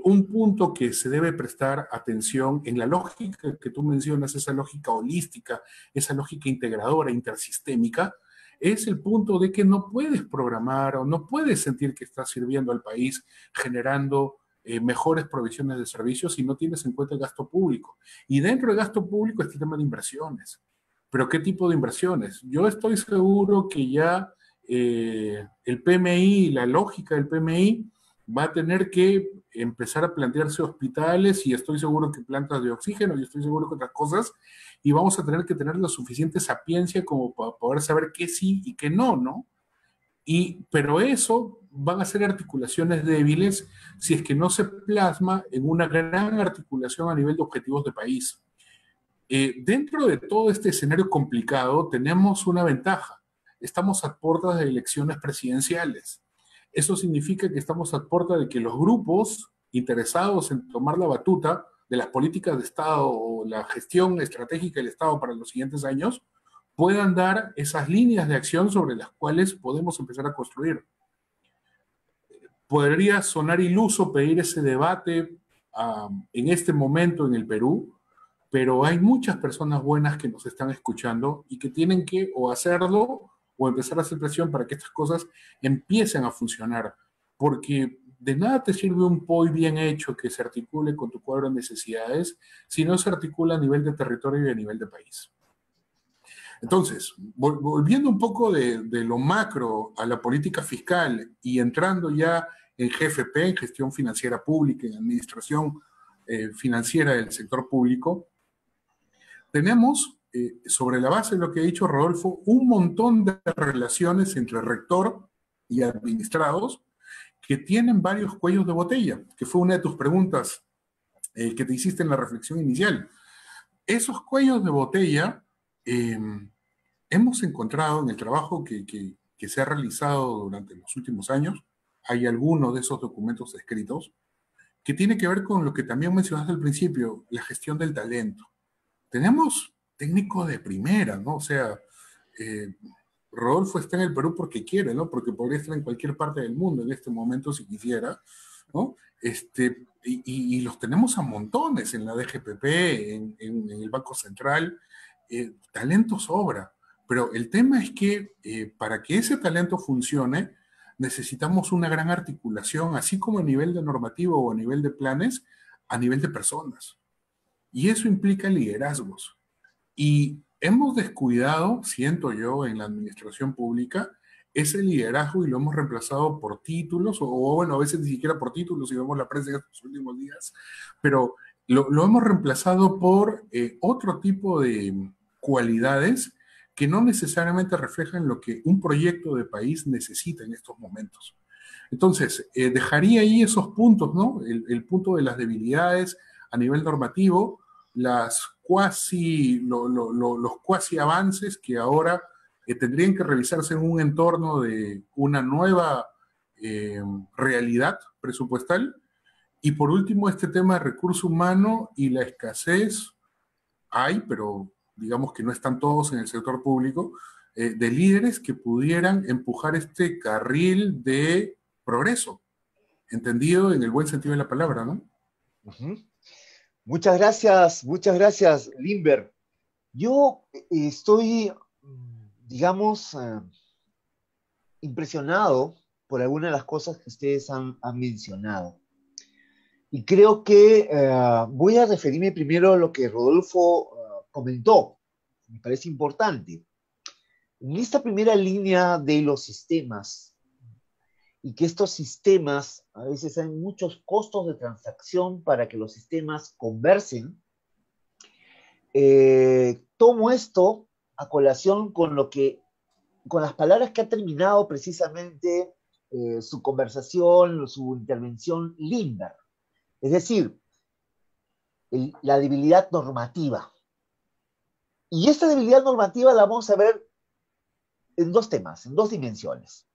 un punto que se debe prestar atención en la lógica que tú mencionas, esa lógica holística, esa lógica integradora, intersistémica, es el punto de que no puedes programar o no puedes sentir que estás sirviendo al país generando mejores provisiones de servicios si no tienes en cuenta el gasto público. Y dentro del gasto público está el tema de inversiones. ¿Pero qué tipo de inversiones? Yo estoy seguro que ya el PMI, la lógica del PMI, va a tener que empezar a plantearse hospitales y estoy seguro que plantas de oxígeno y estoy seguro que otras cosas y vamos a tener que tener la suficiente sapiencia como para poder saber qué sí y qué no, ¿no? Pero eso van a ser articulaciones débiles si es que no se plasma en una gran articulación a nivel de objetivos de país. Dentro de todo este escenario complicado tenemos una ventaja. Estamos a puertas de elecciones presidenciales. Eso significa que estamos a puerta de que los grupos interesados en tomar la batuta de las políticas de Estado o la gestión estratégica del Estado para los siguientes años puedan dar esas líneas de acción sobre las cuales podemos empezar a construir. Podría sonar iluso pedir ese debate en este momento en el Perú, pero hay muchas personas buenas que nos están escuchando y que tienen que o hacerlo o empezar a hacer presión para que estas cosas empiecen a funcionar, porque de nada te sirve un POI bien hecho que se articule con tu cuadro de necesidades si no se articula a nivel de territorio y a nivel de país. Entonces, volviendo un poco de lo macro a la política fiscal y entrando ya en GFP, en gestión financiera pública, en administración financiera del sector público, tenemos, sobre la base de lo que ha dicho Rodolfo, un montón de relaciones entre rector y administrados que tienen varios cuellos de botella, que fue una de tus preguntas que te hiciste en la reflexión inicial. Esos cuellos de botella hemos encontrado en el trabajo que se ha realizado durante los últimos años, hay algunos de esos documentos escritos, que tiene que ver con lo que también mencionaste al principio, la gestión del talento. Tenemos técnicos de primera, ¿no? O sea, Rodolfo está en el Perú porque quiere, ¿no? Porque podría estar en cualquier parte del mundo en este momento si quisiera, ¿no? Y los tenemos a montones en la DGPP, en el Banco Central, talento sobra, pero el tema es que para que ese talento funcione, necesitamos una gran articulación, así como a nivel de normativo o a nivel de planes, a nivel de personas. Y eso implica liderazgos. Y hemos descuidado, siento yo, en la administración pública, ese liderazgo y lo hemos reemplazado por títulos, o bueno, a veces ni siquiera por títulos, si vemos la prensa en estos últimos días, pero lo hemos reemplazado por otro tipo de cualidades que no necesariamente reflejan lo que un proyecto de país necesita en estos momentos. Entonces, dejaría ahí esos puntos, ¿no? El punto de las debilidades a nivel normativo, los cuasi avances que ahora tendrían que revisarse en un entorno de una nueva realidad presupuestal. Y por último, este tema de recurso humano y la escasez, hay, pero digamos que no están todos en el sector público, de líderes que pudieran empujar este carril de progreso, entendido en el buen sentido de la palabra, ¿no? Uh-huh. Muchas gracias, Limber. Yo estoy, digamos, impresionado por algunas de las cosas que ustedes han mencionado. Y creo que voy a referirme primero a lo que Rodolfo comentó. Me parece importante. En esta primera línea de los sistemas, y que estos sistemas, a veces hay muchos costos de transacción para que los sistemas conversen, tomo esto a colación con las palabras que ha terminado precisamente su conversación, su intervención Limber. Es decir, la debilidad normativa. Y esta debilidad normativa la vamos a ver en dos temas, en dos dimensiones.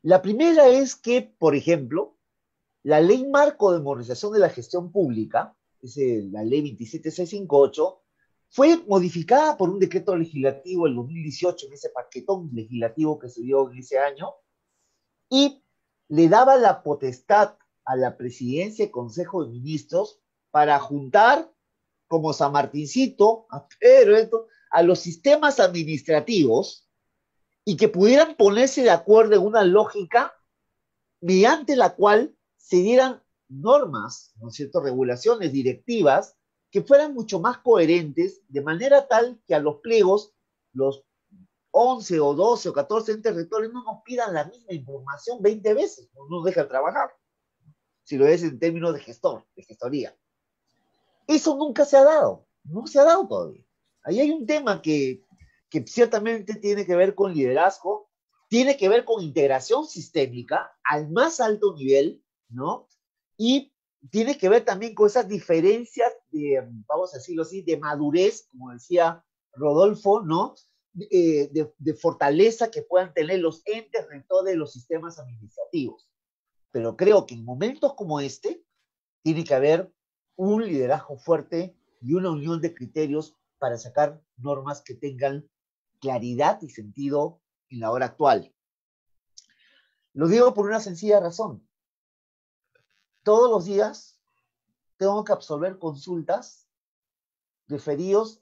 La primera es que, por ejemplo, la Ley Marco de Modernización de la Gestión Pública, es la Ley 27658, fue modificada por un decreto legislativo el 2018, en ese paquetón legislativo que se dio en ese año, y le daba la potestad a la Presidencia y Consejo de Ministros para juntar, como San Martincito, a los sistemas administrativos y que pudieran ponerse de acuerdo en una lógica mediante la cual se dieran normas, ¿no es cierto?, regulaciones, directivas, que fueran mucho más coherentes, de manera tal que a los pliegos, los 11 o 12 o 14 entes rectores no nos pidan la misma información 20 veces, no nos dejan trabajar, si lo es en términos de gestoría. Eso nunca se ha dado, no se ha dado todavía. Ahí hay un tema que ciertamente tiene que ver con liderazgo, tiene que ver con integración sistémica al más alto nivel, ¿no? Y tiene que ver también con esas diferencias de, vamos a decirlo así, de madurez, como decía Rodolfo, ¿no? De fortaleza que puedan tener los entes rectores de los sistemas administrativos. Pero creo que en momentos como este, tiene que haber un liderazgo fuerte y una unión de criterios para sacar normas que tengan claridad y sentido en la hora actual. Lo digo por una sencilla razón. Todos los días tengo que absolver consultas referidos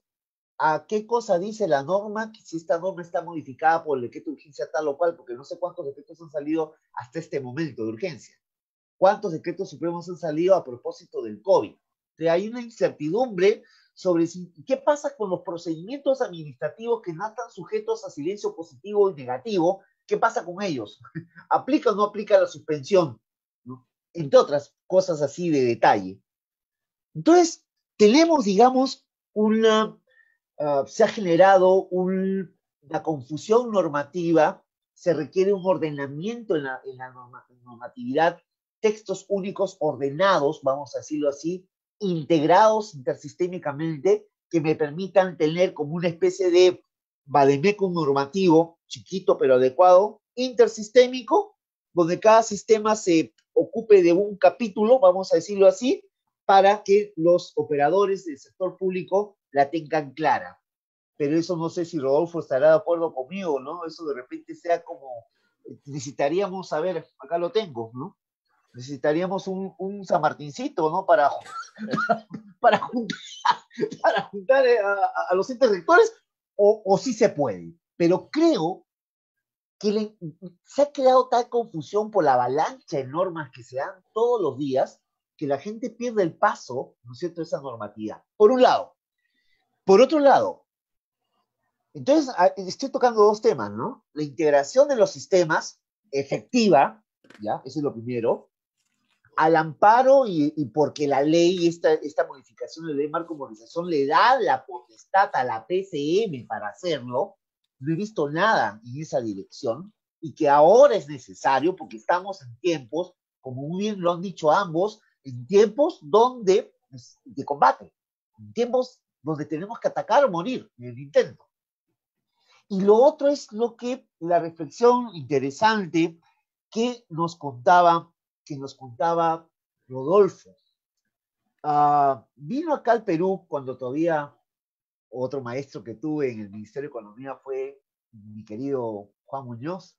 a qué cosa dice la norma, si esta norma está modificada por el decreto de urgencia tal o cual, porque no sé cuántos decretos han salido hasta este momento de urgencia. ¿Cuántos decretos supremos han salido a propósito del COVID? Hay una incertidumbre sobre qué pasa con los procedimientos administrativos que no están sujetos a silencio positivo y negativo. ¿Qué pasa con ellos? ¿Aplica o no aplica la suspensión? ¿No? Entre otras cosas así de detalle. Entonces, tenemos, digamos, se ha generado una confusión normativa, se requiere un ordenamiento en la normatividad, textos únicos ordenados, vamos a decirlo así, integrados intersistémicamente, que me permitan tener como una especie de vademecum normativo, chiquito pero adecuado, intersistémico, donde cada sistema se ocupe de un capítulo, vamos a decirlo así, para que los operadores del sector público la tengan clara. Pero eso no sé si Rodolfo estará de acuerdo conmigo, ¿no? Eso de repente sea como, necesitaríamos saber, acá lo tengo, ¿no? necesitaríamos un San Martincito, ¿no? Para juntar, para juntar a los entes rectores, o sí se puede. Pero creo que se ha creado tal confusión por la avalancha de normas que se dan todos los días, que la gente pierde el paso, ¿no es cierto?, de esa normatividad. Por un lado. Por otro lado, entonces estoy tocando dos temas, ¿no? La integración de los sistemas efectiva, ¿ya? Eso es lo primero, al amparo y porque la ley, esta modificación de la ley marco de modernización le da la potestad a la PCM para hacerlo. No he visto nada en esa dirección y que ahora es necesario porque estamos en tiempos, como muy bien lo han dicho ambos, en tiempos de combate, en tiempos donde tenemos que atacar o morir en el intento. Y lo otro es la reflexión interesante que nos contaba Rodolfo. Vino acá al Perú cuando todavía otro maestro que tuve en el Ministerio de Economía fue mi querido Juan Muñoz.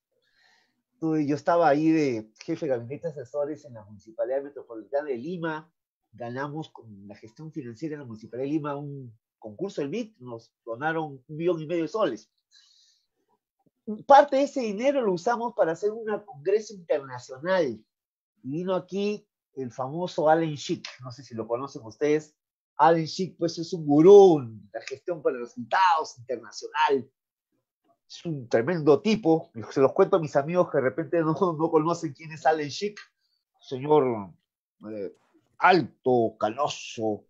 Yo estaba ahí de jefe de gabinete de asesores en la Municipalidad Metropolitana de Lima. Ganamos con la gestión financiera en la Municipalidad de Lima un concurso del BID, nos donaron 1,5 millones de soles. Parte de ese dinero lo usamos para hacer un congreso internacional. Y vino aquí el famoso Allen Schick, no sé si lo conocen ustedes. Allen Schick, pues es un gurú en la gestión para resultados internacional. Es un tremendo tipo. Se los cuento a mis amigos que de repente no conocen quién es Allen Schick. Señor alto, canoso,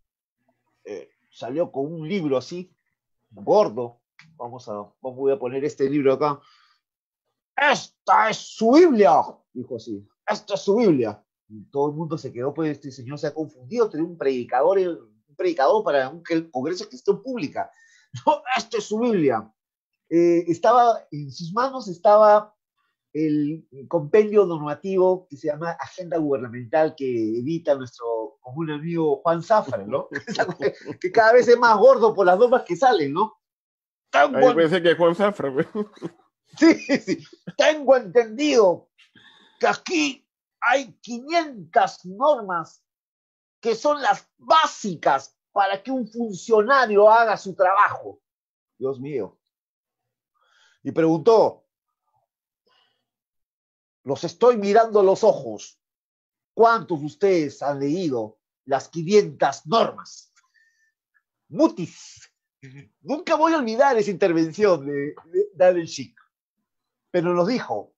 salió con un libro así, gordo. Voy a poner este libro acá. ¡Esta es su Biblia! Dijo así. ¡Esta es su Biblia! Y todo el mundo se quedó, pues este señor se ha confundido. Tenía un predicador para un congreso de gestión pública. No, esta es su Biblia. En sus manos estaba el compendio normativo que se llama Agenda Gubernamental, que edita nuestro común amigo Juan Zafra, ¿no? Que cada vez es más gordo por las normas que salen, ¿no? Ahí pensé que Juan Zafra. Sí. Tengo entendido que aquí hay 500 normas que son las básicas para que un funcionario haga su trabajo. Dios mío. Y preguntó, los estoy mirando a los ojos. ¿Cuántos de ustedes han leído las 500 normas? Mutis. Nunca voy a olvidar esa intervención de Allen Schick. Pero nos dijo,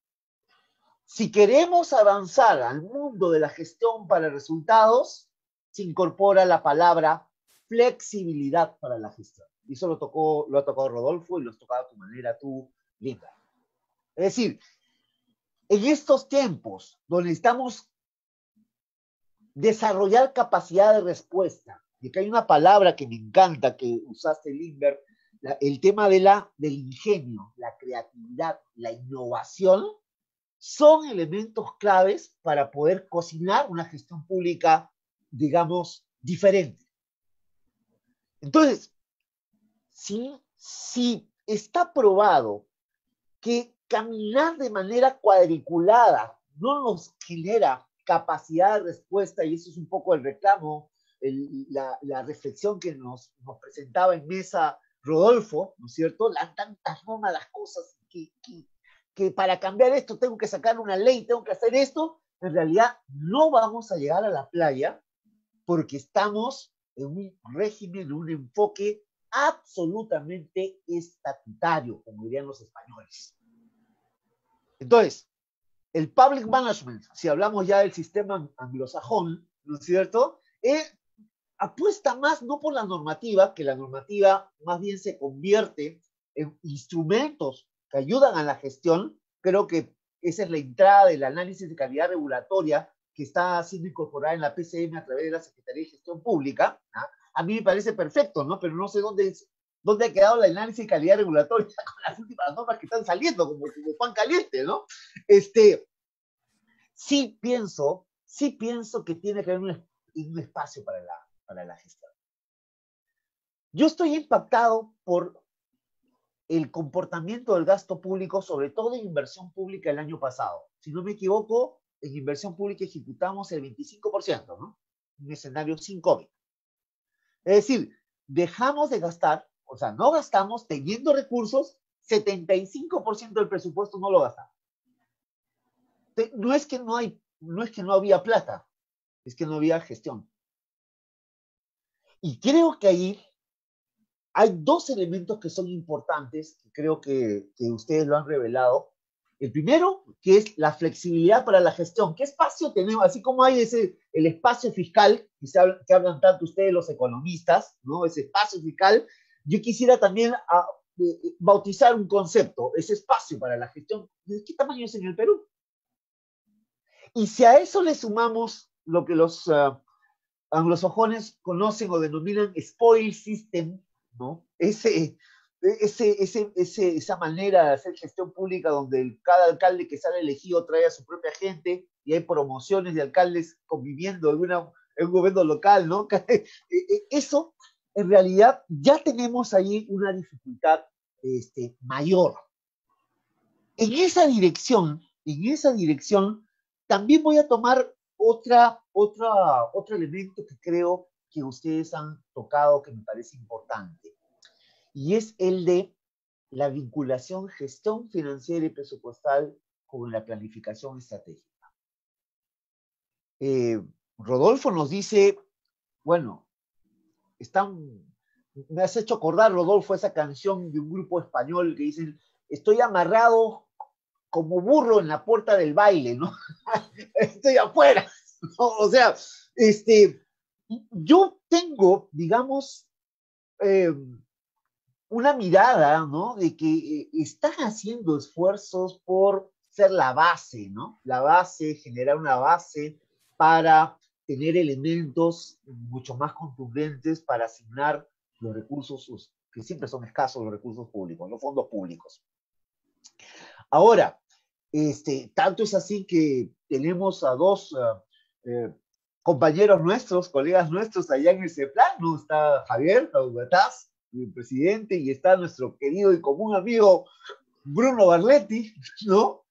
si queremos avanzar al mundo de la gestión para resultados, se incorpora la palabra flexibilidad para la gestión. Y eso lo ha tocado Rodolfo y lo has tocado a tu manera tú, Linda. Es decir, en estos tiempos donde necesitamos desarrollar capacidad de respuesta, y que hay una palabra que me encanta que usaste, Lindbergh, el tema del ingenio, la creatividad, la innovación, son elementos claves para poder cocinar una gestión pública, digamos, diferente. Entonces, si está probado que caminar de manera cuadriculada no nos genera capacidad de respuesta, y eso es un poco el reclamo, la reflexión que nos presentaba en mesa Rodolfo, ¿no es cierto? Tantas normas, las cosas que para cambiar esto tengo que sacar una ley, tengo que hacer esto. En realidad no vamos a llegar a la playa porque estamos en un régimen, en un enfoque absolutamente estatutario, como dirían los españoles. Entonces, el public management, si hablamos ya del sistema anglosajón, ¿no es cierto?, apuesta más no por la normativa, que la normativa más bien se convierte en instrumentos que ayudan a la gestión. Creo que esa es la entrada del análisis de calidad regulatoria que está siendo incorporada en la PCM a través de la Secretaría de Gestión Pública. ¿Ah? A mí me parece perfecto, ¿no? Pero no sé dónde ha quedado el análisis de calidad regulatoria con las últimas normas que están saliendo, como pan caliente, ¿no? Sí pienso que tiene que haber un espacio para la gestión. Yo estoy impactado por el comportamiento del gasto público, sobre todo en inversión pública el año pasado. Si no me equivoco, en inversión pública ejecutamos el 25%, ¿no? Un escenario sin COVID. Es decir, dejamos de gastar, o sea, no gastamos teniendo recursos, 75% del presupuesto no lo gastamos. No es que no había plata, es que no había gestión. Y creo que ahí hay dos elementos que son importantes, que creo que ustedes lo han revelado. El primero, que es la flexibilidad para la gestión. ¿Qué espacio tenemos? Así como hay el espacio fiscal, que hablan tanto ustedes los economistas, ¿no? Ese espacio fiscal, yo quisiera también bautizar un concepto, ese espacio para la gestión. ¿De qué tamaño es en el Perú? Y si a eso le sumamos lo que los anglosajones conocen o denominan spoil system, ¿no? Esa manera de hacer gestión pública donde cada alcalde que sale elegido trae a su propia gente y hay promociones de alcaldes conviviendo en un gobierno local, ¿no? Eso, en realidad, ya tenemos ahí una dificultad mayor. En esa dirección, también voy a tomar otro elemento que creo que ustedes han tocado que me parece importante, y es el de la vinculación gestión financiera y presupuestal con la planificación estratégica. Rodolfo nos dice, bueno, me has hecho acordar, Rodolfo, esa canción de un grupo español que dice, estoy amarrado como burro en la puerta del baile, ¿no? Estoy afuera, ¿no? O sea, yo tengo, digamos, una mirada, ¿no? De que están haciendo esfuerzos por ser la base, ¿no? La base, generar una base para tener elementos mucho más contundentes para asignar los recursos, que siempre son escasos los recursos públicos, los fondos públicos. Ahora, tanto es así que tenemos a dos compañeros nuestros, colegas nuestros allá en ese plan, ¿no? Está Javier Taubataz, el presidente, y está nuestro querido y común amigo Bruno Barletti, ¿no?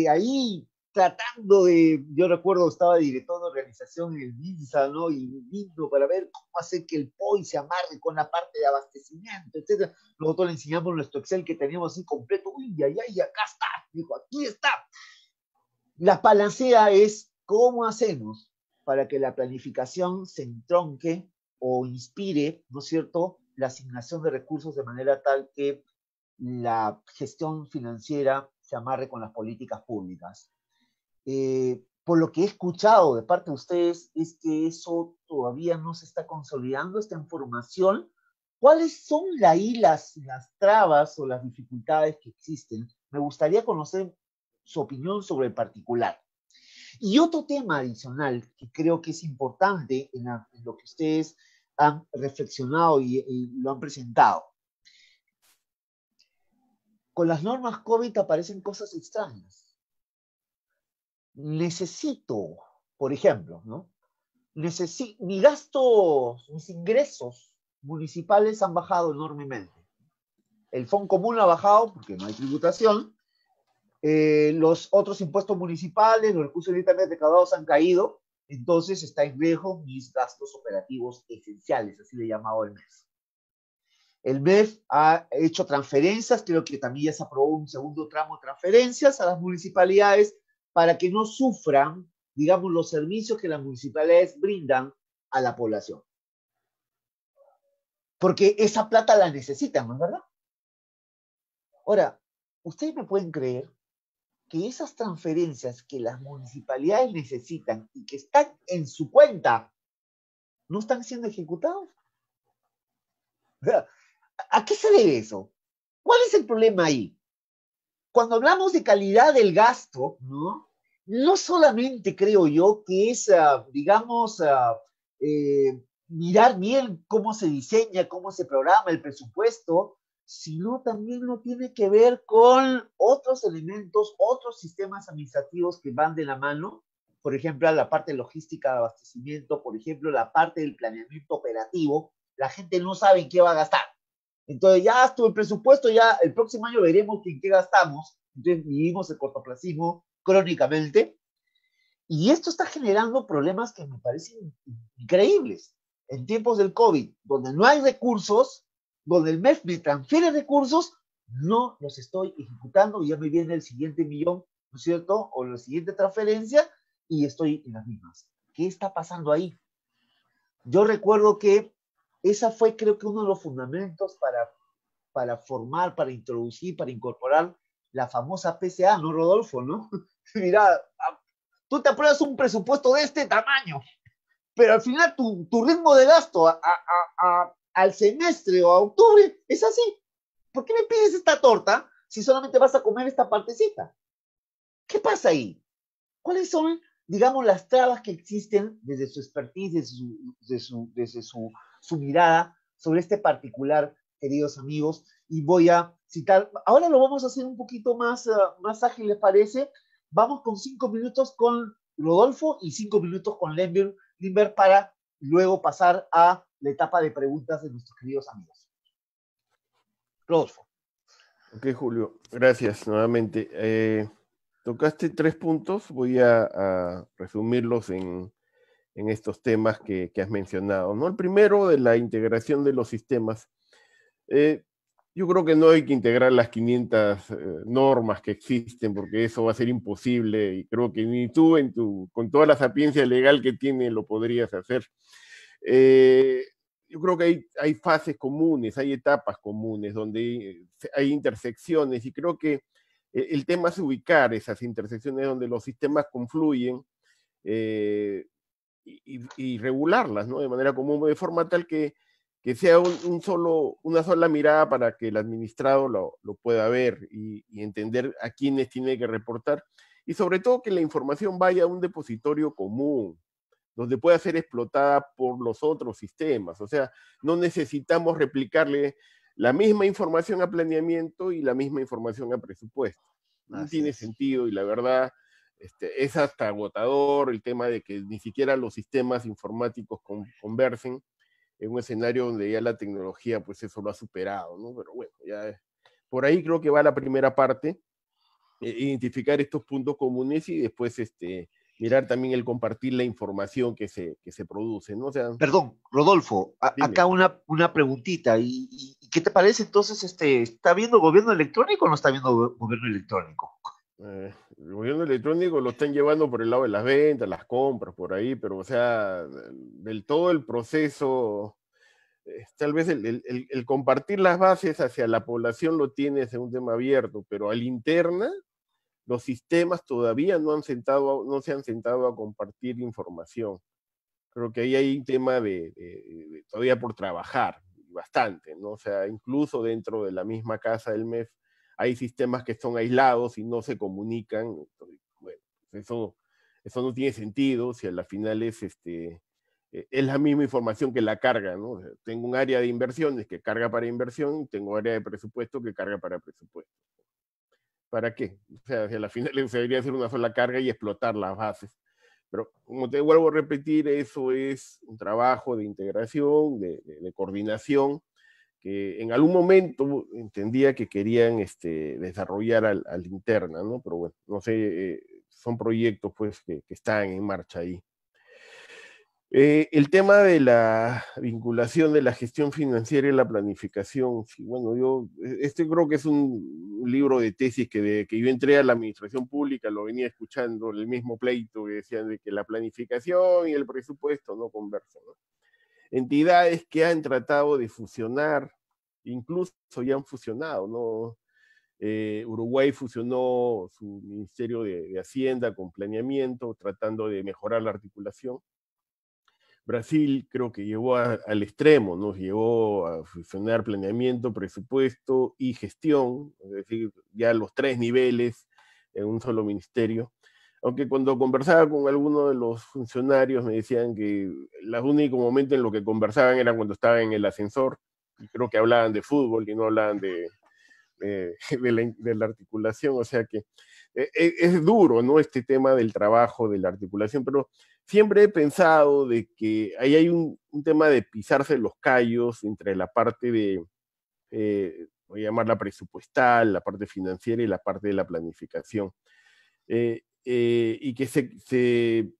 Ahí tratando yo recuerdo, estaba director de organización en el MINSA, ¿no? Y viendo para ver cómo hacer que el POI se amarre con la parte de abastecimiento, etc. Nosotros le enseñamos nuestro Excel que teníamos así completo, uy, acá está, dijo, aquí está. La panacea es cómo hacemos para que la planificación se entronque o inspire, ¿no es cierto?, la asignación de recursos de manera tal que la gestión financiera se amarre con las políticas públicas. Por lo que he escuchado de parte de ustedes es que eso todavía no se está consolidando, esta información. ¿Cuáles son ahí las trabas o las dificultades que existen? Me gustaría conocer su opinión sobre el particular. Y otro tema adicional que creo que es importante en lo que ustedes han reflexionado y lo han presentado. Con las normas COVID aparecen cosas extrañas. Necesito, por ejemplo, ¿no? Mis ingresos municipales han bajado enormemente. El Fondo Común ha bajado porque no hay tributación. Los otros impuestos municipales, los recursos directamente recaudados han caído. Entonces está en riesgo mis gastos operativos esenciales, así le he llamado el MEF. El MEF ha hecho transferencias, creo que también ya se aprobó un segundo tramo de transferencias a las municipalidades para que no sufran, digamos, los servicios que las municipalidades brindan a la población. Porque esa plata la necesitan, ¿no es verdad? Ahora, ustedes me pueden creer que esas transferencias que las municipalidades necesitan y que están en su cuenta no están siendo ejecutadas. ¿A qué se debe eso? ¿Cuál es el problema ahí? Cuando hablamos de calidad del gasto, ¿no? No solamente creo yo que es, digamos, mirar bien cómo se diseña, cómo se programa el presupuesto, sino también lo tiene que ver con otros elementos, otros sistemas administrativos que van de la mano, por ejemplo, la parte logística de abastecimiento, por ejemplo, la parte del planeamiento operativo. La gente no sabe en qué va a gastar. Entonces ya estuvo el presupuesto, ya el próximo año veremos en qué gastamos. Entonces vivimos el cortoplacismo crónicamente. Y esto está generando problemas que me parecen increíbles. En tiempos del COVID, donde no hay recursos, donde el MEF me transfiere recursos, no los estoy ejecutando y ya me viene el siguiente millón, ¿no es cierto? O la siguiente transferencia y estoy en las mismas. ¿Qué está pasando ahí? Yo recuerdo que esa fue, creo que, uno de los fundamentos para formar, para introducir, para incorporar la famosa PCA, ¿no, Rodolfo? ¿No? Mira, tú te apruebas un presupuesto de este tamaño, pero al final tu ritmo de gasto al semestre o a octubre es así. ¿Por qué me pides esta torta si solamente vas a comer esta partecita? ¿Qué pasa ahí? ¿Cuáles son, digamos, las trabas que existen desde su expertise, desde su mirada sobre este particular, queridos amigos? Y voy a citar, ahora lo vamos a hacer un poquito más ágil, ¿les parece? Vamos con 5 minutos con Rodolfo y 5 minutos con Limber para luego pasar a la etapa de preguntas de nuestros queridos amigos. Rodolfo. Ok, Julio, gracias nuevamente. Tocaste 3 puntos, voy a resumirlos en estos temas que has mencionado, ¿no? El primero, de la integración de los sistemas. Yo creo que no hay que integrar las 500 normas que existen, porque eso va a ser imposible, y creo que ni tú, con toda la sapiencia legal que tienes, lo podrías hacer. Yo creo que hay fases comunes, hay etapas comunes, donde hay intersecciones, y creo que el tema es ubicar esas intersecciones donde los sistemas confluyen, y regularlas, ¿no? De manera común, de forma tal que sea una sola mirada para que el administrado lo pueda ver y entender a quiénes tiene que reportar, y sobre todo que la información vaya a un depositorio común, donde pueda ser explotada por los otros sistemas. O sea, no necesitamos replicarle la misma información a planeamiento y la misma información a presupuesto. No tiene sentido, y la verdad es hasta agotador el tema de que ni siquiera los sistemas informáticos conversen en un escenario donde ya la tecnología pues eso lo ha superado, ¿no? Pero bueno, ya por ahí creo que va la primera parte, identificar estos puntos comunes y después mirar también el compartir la información que se produce, ¿no? O sea, perdón, Rodolfo, acá una preguntita. ¿Y qué te parece entonces? ¿Está viendo gobierno electrónico o no está viendo gobierno electrónico? El gobierno electrónico lo están llevando por el lado de las ventas, las compras, por ahí, pero o sea, del todo el proceso, tal vez el compartir las bases hacia la población lo tiene, es un tema abierto, pero al interna, los sistemas todavía no se han sentado a compartir información. Creo que ahí hay un tema todavía por trabajar, bastante, ¿no? O sea, incluso dentro de la misma casa del MEF hay sistemas que son aislados y no se comunican. Entonces, bueno, eso no tiene sentido si a la final es la misma información que la carga, ¿no? O sea, tengo un área de inversiones que carga para inversión y tengo área de presupuesto que carga para presupuesto. ¿Para qué? O sea, si a la final se debería hacer una sola carga y explotar las bases. Pero como te vuelvo a repetir, eso es un trabajo de integración, de coordinación, que en algún momento entendía que querían desarrollar al interna, ¿no? Pero bueno, no sé, son proyectos pues que están en marcha ahí. El tema de la vinculación de la gestión financiera y la planificación, sí, bueno, yo, creo que es un libro de tesis que yo entré a la administración pública, lo venía escuchando, el mismo pleito que decían de que la planificación y el presupuesto no conversan, ¿no? Entidades que han tratado de fusionar, incluso ya han fusionado, ¿no? Uruguay fusionó su Ministerio de Hacienda con planeamiento, tratando de mejorar la articulación. Brasil creo que llegó al extremo, ¿no? Llegó a fusionar planeamiento, presupuesto y gestión, es decir, ya los 3 niveles en un solo ministerio. Aunque cuando conversaba con algunos de los funcionarios me decían que el único momento en lo que conversaban era cuando estaban en el ascensor, y creo que hablaban de fútbol y no hablaban de la articulación, o sea que es duro, ¿no? Este tema del trabajo, de la articulación, pero siempre he pensado de que ahí hay un tema de pisarse los callos entre la parte voy a llamarla presupuestal, la parte financiera y la parte de la planificación. y que se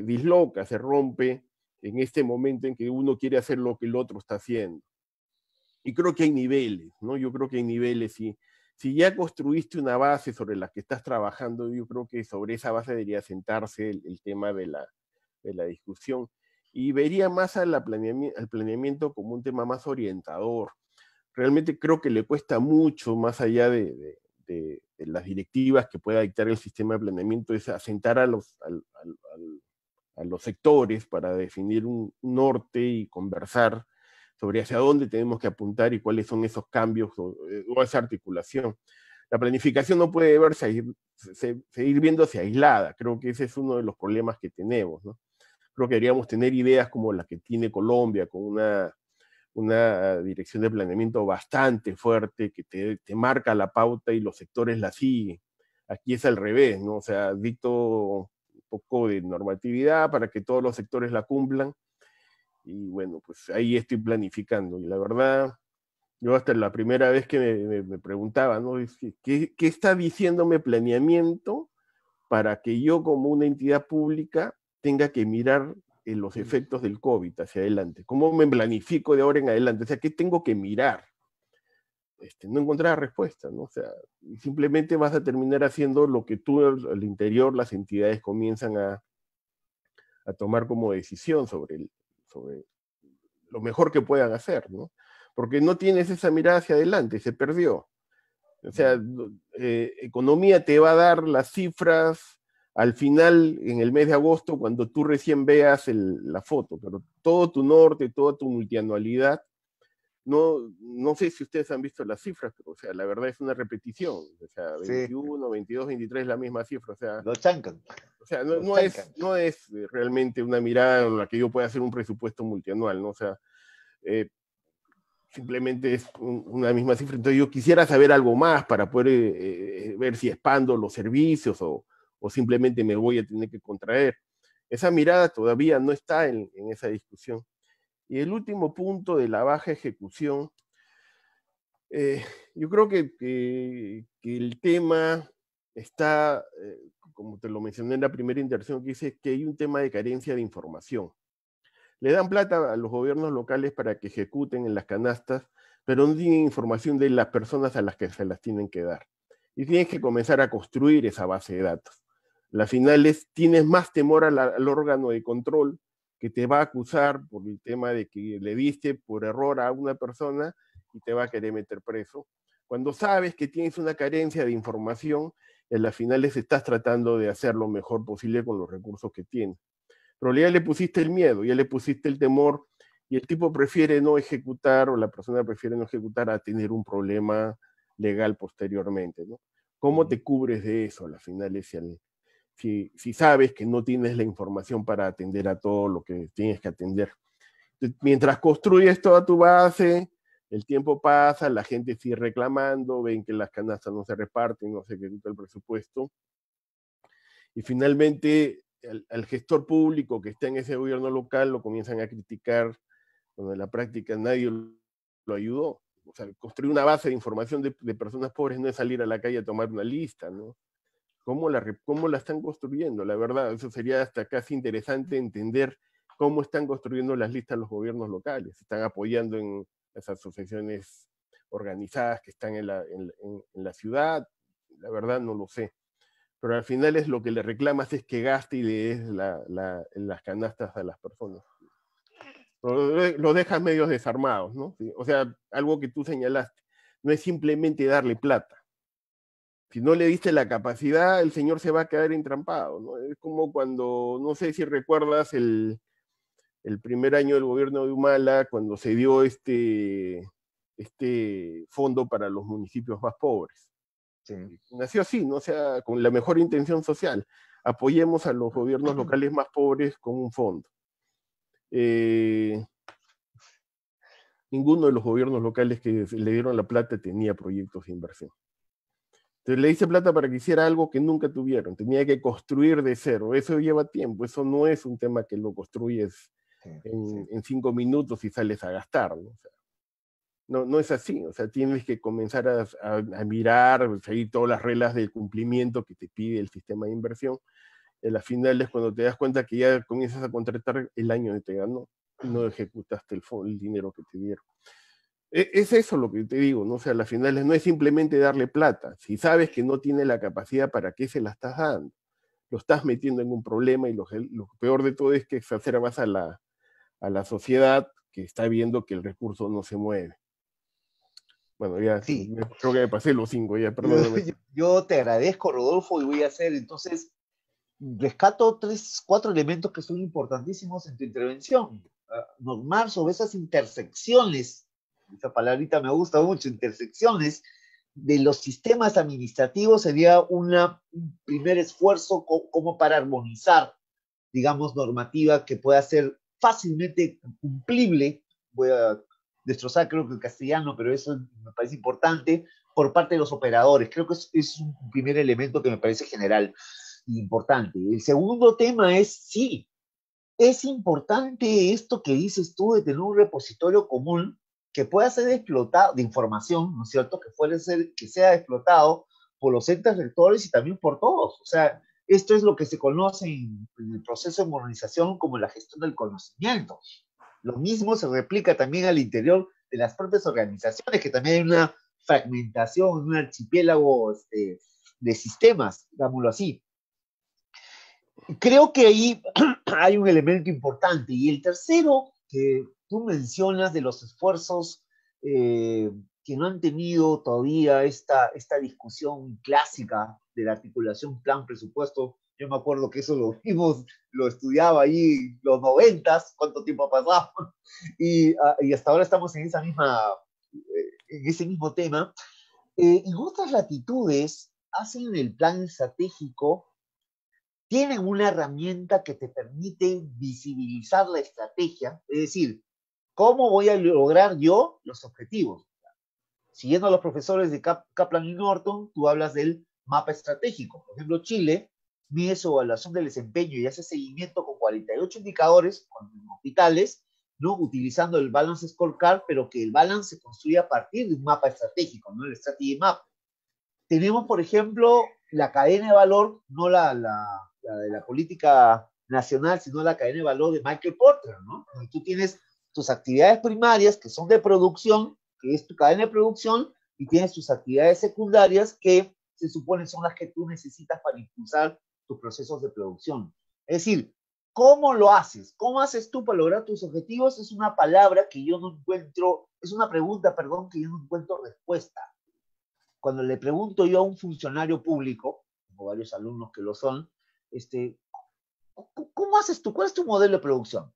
disloca, se rompe en este momento en que uno quiere hacer lo que el otro está haciendo. Y creo que hay niveles, ¿no? Yo creo que hay niveles y si ya construiste una base sobre la que estás trabajando, yo creo que sobre esa base debería sentarse el tema de la discusión. Y vería más al planeamiento como un tema más orientador. Realmente creo que le cuesta mucho, más allá de las directivas que pueda dictar el sistema de planeamiento, es asentar a los sectores para definir un norte y conversar sobre hacia dónde tenemos que apuntar y cuáles son esos cambios o esa articulación. La planificación no puede seguir viéndose aislada. Creo que ese es uno de los problemas que tenemos, ¿no? Creo que deberíamos tener ideas como las que tiene Colombia, con una dirección de planeamiento bastante fuerte que te marca la pauta y los sectores la siguen. Aquí es al revés, ¿no? O sea, dicto un poco de normatividad para que todos los sectores la cumplan y bueno, pues ahí estoy planificando. Y la verdad, yo hasta la primera vez que me preguntaba, ¿no? ¿Qué está diciéndome planeamiento para que yo como una entidad pública tenga que mirar los efectos del COVID hacia adelante? ¿Cómo me planifico de ahora en adelante? O sea, ¿qué tengo que mirar? No encontrar respuesta, ¿no? O sea, simplemente vas a terminar haciendo lo que tú al interior, las entidades comienzan a tomar como decisión sobre lo mejor que puedan hacer, ¿no? Porque no tienes esa mirada hacia adelante, se perdió. O sea, economía te va a dar las cifras al final, en el mes de agosto, cuando tú recién veas la foto, pero todo tu norte, toda tu multianualidad, no sé si ustedes han visto las cifras, pero o sea, la verdad es una repetición. O sea, Sí, 21, 22, 23, la misma cifra. lo chancan, O sea lo chancan. no es realmente una mirada en la que yo pueda hacer un presupuesto multianual, ¿no? O sea, eh, simplemente es una misma cifra. Entonces yo quisiera saber algo más para poder ver si expando los servicios o simplemente me voy a tener que contraer. Esa mirada todavía no está en esa discusión. Y el último punto de la baja ejecución, yo creo que el tema está, como te lo mencioné en la primera intervención, que dice que hay un tema de carencia de información. Le dan plata a los gobiernos locales para que ejecuten en las canastas, pero no tienen información de las personas a las que se las tienen que dar. Y tienes que comenzar a construir esa base de datos. Las finales, tienes más temor al órgano de control que te va a acusar por el tema de que le diste por error a una persona y te va a querer meter preso. Cuando sabes que tienes una carencia de información, en las finales estás tratando de hacer lo mejor posible con los recursos que tienes. Pero ya le pusiste el miedo, ya le pusiste el temor, y el tipo prefiere no ejecutar, o la persona prefiere no ejecutar a tener un problema legal posteriormente, ¿no? ¿Cómo te cubres de eso a las finales si sabes que no tienes la información para atender a todo lo que tienes que atender? Entonces, mientras construyes toda tu base, el tiempo pasa, la gente sigue reclamando, ven que las canastas no se reparten, no se ejecuta el presupuesto, y finalmente al gestor público que está en ese gobierno local lo comienzan a criticar, cuando en la práctica nadie lo ayudó. O sea, construir una base de información de personas pobres no es salir a la calle a tomar una lista, ¿no? ¿Cómo la están construyendo? La verdad, eso sería hasta casi interesante entender cómo están construyendo las listas los gobiernos locales. Están apoyando en las asociaciones organizadas que están en la ciudad. La verdad no lo sé, pero al final es lo que le reclamas es que gaste y le des las canastas a las personas. Lo dejas medio desarmados, ¿no? ¿Sí? O sea, algo que tú señalaste, no es simplemente darle plata. Si no le diste la capacidad, el señor se va a quedar entrampado, ¿no? Es como cuando, no sé si recuerdas el primer año del gobierno de Humala, cuando se dio este fondo para los municipios más pobres. Sí. Nació así, ¿no? O sea, con la mejor intención social. Apoyemos a los gobiernos locales más pobres con un fondo. Ninguno de los gobiernos locales que le dieron la plata tenía proyectos de inversión. Entonces le hice plata para que hiciera algo que nunca tuvieron. Tenía que construir de cero. Eso lleva tiempo. Eso no es un tema que lo construyes en 5 minutos y sales a gastar, ¿no? O sea, No es así, o sea, tienes que comenzar a mirar, seguir todas las reglas del cumplimiento que te pide el sistema de inversión. En las finales, cuando te das cuenta que ya comienzas a contratar, el año te ganó, no ejecutaste el dinero que te dieron. Es eso lo que te digo, ¿no? O sea, las finales no es simplemente darle plata. Si sabes que no tiene la capacidad, ¿para qué se la estás dando? Lo estás metiendo en un problema y lo peor de todo es que exacerbas a la sociedad que está viendo que el recurso no se mueve. Bueno, ya Sí, creo que me pasé los 5, ya, yo, perdóname. yo te agradezco, Rodolfo, y voy a hacer entonces, rescato 4 elementos que son importantísimos en tu intervención. Normar sobre esas intersecciones, esa palabrita me gusta mucho, intersecciones de los sistemas administrativos sería un primer esfuerzo como para armonizar, digamos, normativa que pueda ser fácilmente cumplible. Voy a destrozar creo que el castellano, pero eso me parece importante, por parte de los operadores. Creo que es un primer elemento que me parece general e importante. El segundo tema es, sí, es importante esto que dices tú de tener un repositorio común que pueda ser explotado, de información, ¿no es cierto? Que sea explotado por los entes rectores y también por todos. O sea, esto es lo que se conoce en el proceso de modernización como la gestión del conocimiento. Lo mismo se replica también al interior de las propias organizaciones, que también hay una fragmentación, un archipiélago de sistemas, digámoslo así. Creo que ahí hay un elemento importante. Y el tercero que tú mencionas de los esfuerzos que no han tenido todavía esta discusión clásica de la articulación plan-presupuesto. Yo me acuerdo que eso lo vimos, lo estudiaba ahí los 90s, cuánto tiempo ha pasado, y hasta ahora estamos en en ese mismo tema. En otras latitudes hacen el plan estratégico, tienen una herramienta que te permite visibilizar la estrategia, es decir, ¿cómo voy a lograr yo los objetivos? Siguiendo a los profesores de Kaplan y Norton, tú hablas del mapa estratégico. Por ejemplo, Chile mide su evaluación del desempeño y hace seguimiento con 48 indicadores, con hospitales, ¿no? Utilizando el Balance Scorecard, pero que el balance se construye a partir de un mapa estratégico, ¿no? El Strategy Map. Tenemos, por ejemplo, la cadena de valor, no la de la política nacional, sino la cadena de valor de Michael Porter, ¿no? Donde tú tienes tus actividades primarias, que son de producción, que es tu cadena de producción, y tienes tus actividades secundarias, que se supone son las que tú necesitas para impulsar tus procesos de producción. Es decir, ¿cómo lo haces? ¿Cómo haces tú para lograr tus objetivos? Es una palabra que yo no encuentro, es una pregunta, perdón, que yo no encuentro respuesta. Cuando le pregunto yo a un funcionario público, tengo varios alumnos que lo son, ¿cómo haces tú? ¿Cuál es tu modelo de producción?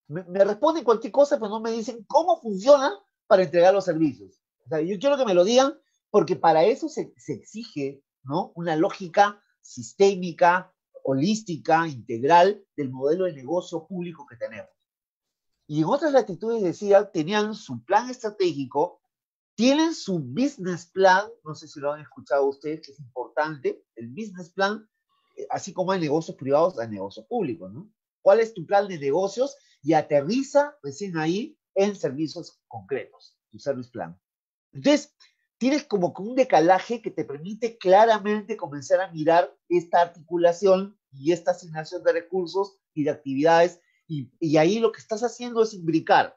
Me responden cualquier cosa, pero no me dicen cómo funciona para entregar los servicios. O sea, yo quiero que me lo digan porque para eso se exige, ¿no? Una lógica sistémica, holística, integral del modelo de negocio público que tenemos. Y en otras latitudes, decía, tenían su plan estratégico, tienen su business plan, no sé si lo han escuchado ustedes, que es importante, el business plan, así como hay negocios privados, hay negocios públicos, ¿no? ¿Cuál es tu plan de negocios? Y aterriza recién ahí en servicios concretos, tu service plan. Entonces, tienes como que un decalaje que te permite claramente comenzar a mirar esta articulación y esta asignación de recursos y de actividades, y ahí lo que estás haciendo es imbricar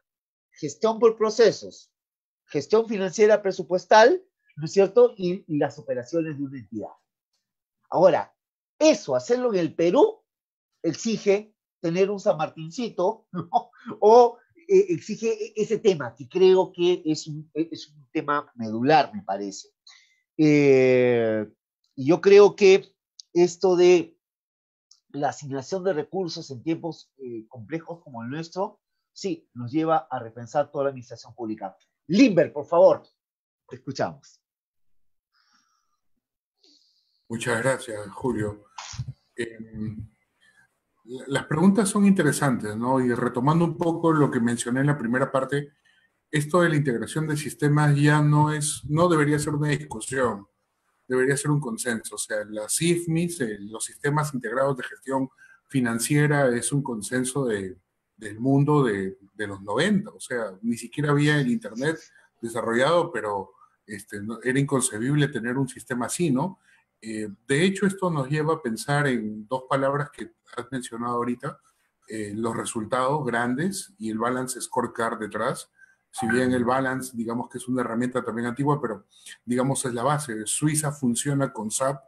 gestión por procesos, gestión financiera presupuestal, ¿no es cierto? Y las operaciones de una entidad. Ahora, eso, hacerlo en el Perú, exige tener un San Martincito, ¿no? O exige ese tema, que creo que es un tema medular, me parece. Y yo creo que esto de la asignación de recursos en tiempos complejos como el nuestro, sí, nos lleva a repensar toda la administración pública. Limber, por favor, te escuchamos. Muchas gracias, Julio. Las preguntas son interesantes, ¿no? Y retomando un poco lo que mencioné en la primera parte, esto de la integración de sistemas ya no debería ser una discusión, debería ser un consenso. O sea, las SIFMIs, los sistemas integrados de gestión financiera, es un consenso de del mundo de los 90, o sea, ni siquiera había el Internet desarrollado, pero era inconcebible tener un sistema así, ¿no? De hecho, esto nos lleva a pensar en dos palabras que has mencionado ahorita, los resultados grandes y el balance scorecard detrás. Si bien el balance, digamos que es una herramienta también antigua, pero digamos es la base. Suiza funciona con SAP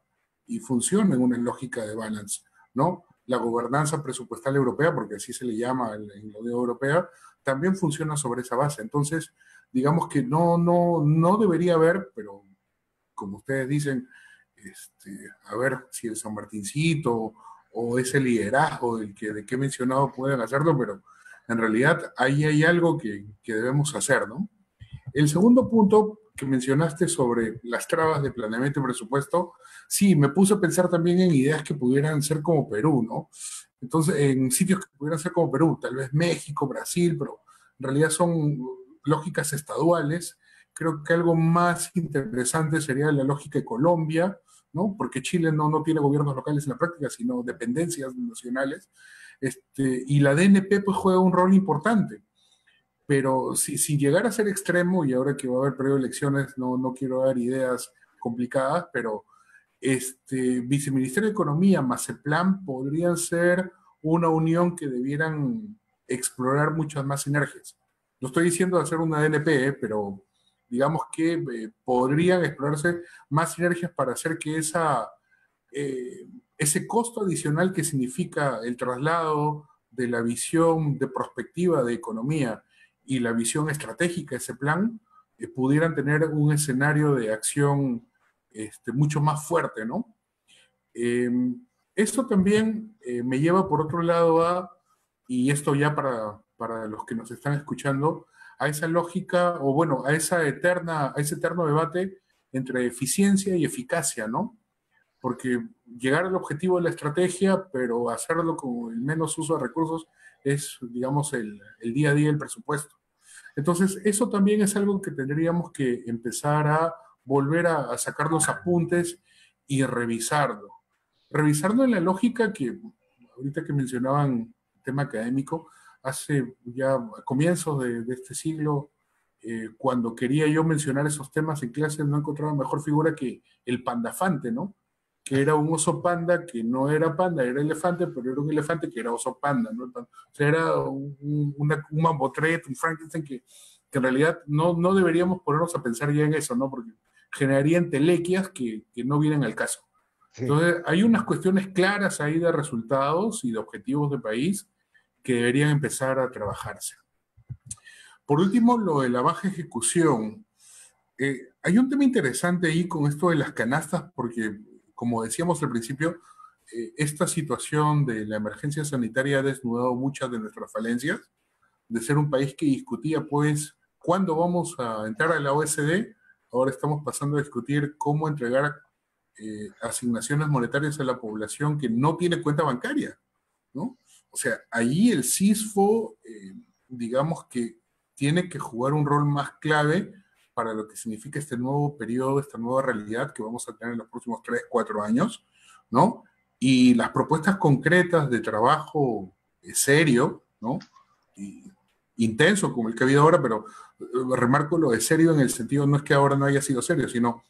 y funciona en una lógica de balance, ¿no? La gobernanza presupuestal europea, porque así se le llama en la Unión Europea, también funciona sobre esa base. Entonces, digamos que no debería haber, pero como ustedes dicen, a ver si el San Martincito o ese liderazgo de que he mencionado pueden hacerlo, pero en realidad ahí hay algo que debemos hacer, ¿no? El segundo punto que mencionaste sobre las trabas de planeamiento y presupuesto, sí, me puse a pensar también en ideas que pudieran ser como Perú, ¿no? Entonces, en sitios que pudieran ser como Perú, tal vez México, Brasil, pero en realidad son lógicas estaduales. Creo que algo más interesante sería la lógica de Colombia, ¿no? Porque Chile no tiene gobiernos locales en la práctica, sino dependencias nacionales. Y la DNP pues juega un rol importante, pero sin llegar a ser extremo, y ahora que va a haber periodo de elecciones, no quiero dar ideas complicadas, pero Viceministerio de Economía más el plan podrían ser una unión que debieran explorar muchas más sinergias. No estoy diciendo hacer una DNP, pero digamos que podrían explorarse más sinergias para hacer que ese costo adicional que significa el traslado de la visión de prospectiva de economía y la visión estratégica de ese plan, pudieran tener un escenario de acción mucho más fuerte, ¿no? Esto también me lleva por otro lado y esto ya para los que nos están escuchando, a esa lógica, o bueno, a ese eterno debate entre eficiencia y eficacia, ¿no? Porque llegar al objetivo de la estrategia, pero hacerlo con el menos uso de recursos, es, digamos, el día a día del presupuesto. Entonces, eso también es algo que tendríamos que empezar a volver a sacar los apuntes y revisarlo. Revisarlo en la lógica que, ahorita que mencionaban tema académico, hace ya comienzos de este siglo, cuando quería yo mencionar esos temas en clase, no encontraba mejor figura que el pandafante, ¿no? Que era un oso panda que no era panda, era elefante, pero era un elefante que era oso panda, ¿no? O sea, era un mamotret, un Frankenstein que en realidad no deberíamos ponernos a pensar ya en eso, ¿no? Porque generaría entelequias que no vienen al caso. Sí. Entonces, hay unas cuestiones claras ahí de resultados y de objetivos de país que deberían empezar a trabajarse. Por último, lo de la baja ejecución. Hay un tema interesante ahí con esto de las canastas, porque, como decíamos al principio, esta situación de la emergencia sanitaria ha desnudado muchas de nuestras falencias, de ser un país que discutía, pues, cuándo vamos a entrar a la OSD. Ahora estamos pasando a discutir cómo entregar asignaciones monetarias a la población que no tiene cuenta bancaria, ¿no? O sea, ahí el CISFO, digamos que tiene que jugar un rol más clave para lo que significa este nuevo periodo, esta nueva realidad que vamos a tener en los próximos 3, 4 años, ¿no? Y las propuestas concretas de trabajo serio, ¿no? Y intenso como el que ha habido ahora, pero remarco lo de serio en el sentido, no es que ahora no haya sido serio, sino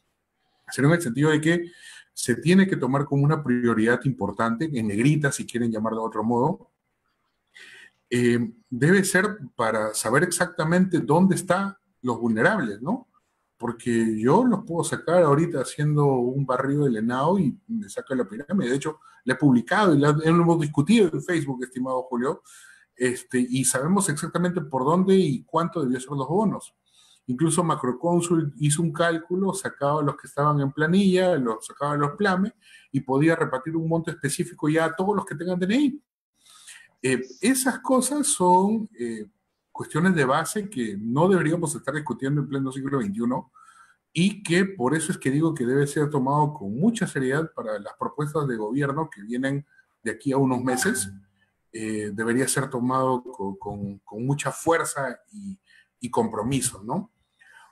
serio en el sentido de que se tiene que tomar como una prioridad importante, en negrita, si quieren llamarlo de otro modo, debe ser para saber exactamente dónde están los vulnerables, ¿no? Porque yo los puedo sacar ahorita haciendo un barrido de Henao y me saca la pirámide. De hecho, la he publicado y lo hemos discutido en Facebook, estimado Julio, y sabemos exactamente por dónde y cuánto debió ser los bonos. Incluso Macroconsult hizo un cálculo, sacaba los que estaban en planilla, los sacaba los plames y podía repartir un monto específico ya a todos los que tengan DNI. Esas cosas son cuestiones de base que no deberíamos estar discutiendo en pleno siglo XXI y que por eso es que digo que debe ser tomado con mucha seriedad para las propuestas de gobierno que vienen de aquí a unos meses. Debería ser tomado con mucha fuerza y compromiso, ¿no?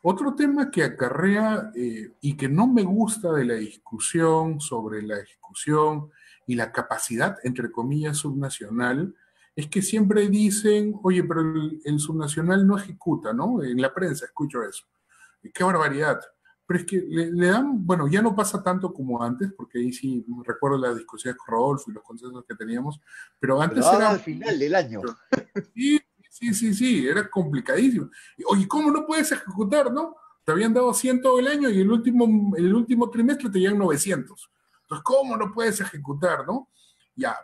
Otro tema que acarrea y que no me gusta de la discusión sobre la ejecución y la capacidad, entre comillas, subnacional, es que siempre dicen, oye, pero el subnacional no ejecuta, ¿no? En la prensa escucho eso. Qué barbaridad. Pero es que le dan, bueno, ya no pasa tanto como antes, porque ahí sí recuerdo las discusiones con Rodolfo y los consensos que teníamos, pero Pero antes van al era, final del año. sí, sí, era complicadísimo. Oye, ¿cómo no puedes ejecutar, no? Te habían dado 100 todo el año y el último trimestre te llegan 900. Entonces, ¿cómo no puedes ejecutar, no? Ya,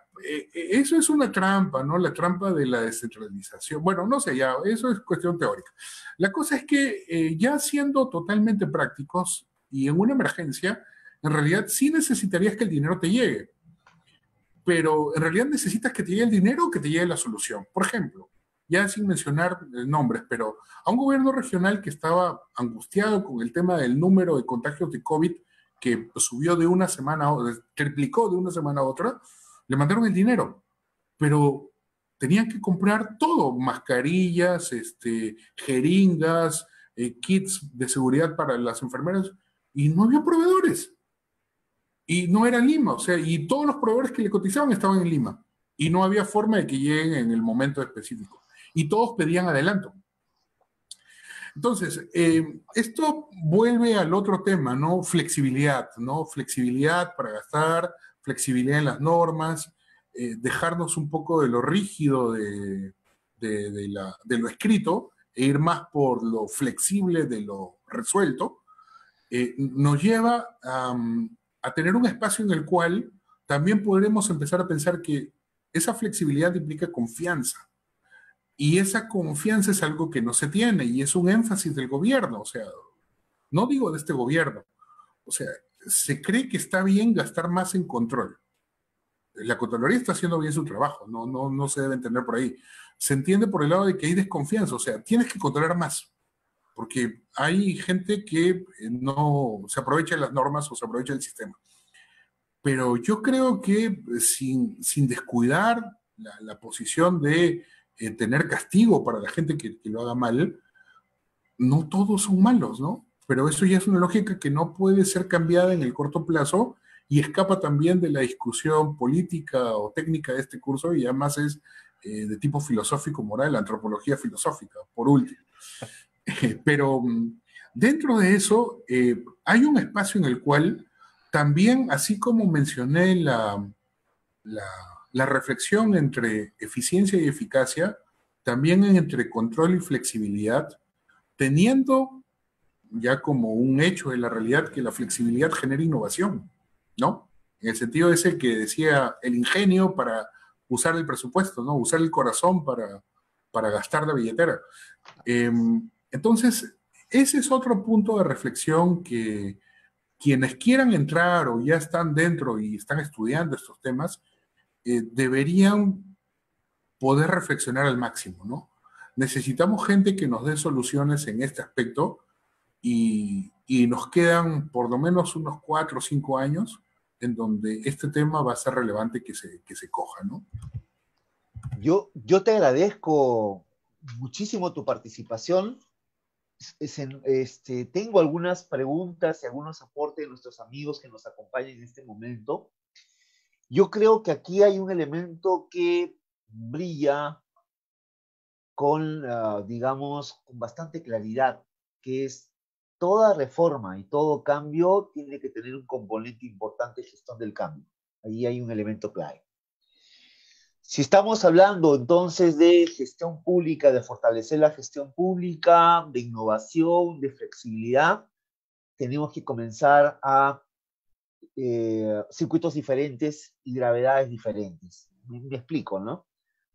eso es una trampa, ¿no? La trampa de la descentralización. Bueno, no sé, ya, eso es cuestión teórica. La cosa es que ya siendo totalmente prácticos y en una emergencia, en realidad sí necesitarías que el dinero te llegue, pero en realidad necesitas que te llegue el dinero o que te llegue la solución. Por ejemplo, ya sin mencionar nombres, pero a un gobierno regional que estaba angustiado con el tema del número de contagios de COVID, que subió de una semana a otra, triplicó de una semana a otra, le mandaron el dinero, pero tenían que comprar todo, mascarillas, jeringas, kits de seguridad para las enfermeras, y no había proveedores. Y no era en Lima, o sea, y todos los proveedores que le cotizaban estaban en Lima. Y no había forma de que lleguen en el momento específico. Y todos pedían adelanto. Entonces, esto vuelve al otro tema, ¿no? Flexibilidad, ¿no? Flexibilidad para gastar, flexibilidad en las normas, dejarnos un poco de lo rígido de lo escrito e ir más por lo flexible de lo resuelto, nos lleva a tener un espacio en el cual también podremos empezar a pensar que esa flexibilidad implica confianza. Y esa confianza es algo que no se tiene y es un énfasis del gobierno. O sea, no digo de este gobierno. O sea, se cree que está bien gastar más en control. La Contraloría está haciendo bien su trabajo, no se debe entender por ahí. Se entiende por el lado de que hay desconfianza, o sea, tienes que controlar más, porque hay gente que no se aprovecha de las normas o se aprovecha del sistema. Pero yo creo que sin descuidar la posición de tener castigo para la gente que lo haga mal, no todos son malos, ¿no? Pero eso ya es una lógica que no puede ser cambiada en el corto plazo y escapa también de la discusión política o técnica de este curso y además es de tipo filosófico, moral, antropología filosófica, por último. Pero dentro de eso hay un espacio en el cual también, así como mencioné la, la reflexión entre eficiencia y eficacia, también entre control y flexibilidad, teniendo ya como un hecho de la realidad que la flexibilidad genera innovación, ¿no? En el sentido ese que decía el ingenio para usar el presupuesto, ¿no? Usar el corazón para gastar la billetera. Entonces, ese es otro punto de reflexión que quienes quieran entrar o ya están dentro y están estudiando estos temas, deberían poder reflexionar al máximo, ¿no? Necesitamos gente que nos dé soluciones en este aspecto y nos quedan por lo menos unos 4 o 5 años en donde este tema va a ser relevante que se coja, ¿no? Yo te agradezco muchísimo tu participación. Tengo algunas preguntas y algunos aportes de nuestros amigos que nos acompañan en este momento. Yo creo que aquí hay un elemento que brilla con, digamos, con bastante claridad, que es toda reforma y todo cambio tiene que tener un componente importante de gestión del cambio. Ahí hay un elemento clave. Si estamos hablando entonces de gestión pública, de fortalecer la gestión pública, de innovación, de flexibilidad, tenemos que comenzar a circuitos diferentes y gravedades diferentes. Me explico, ¿no?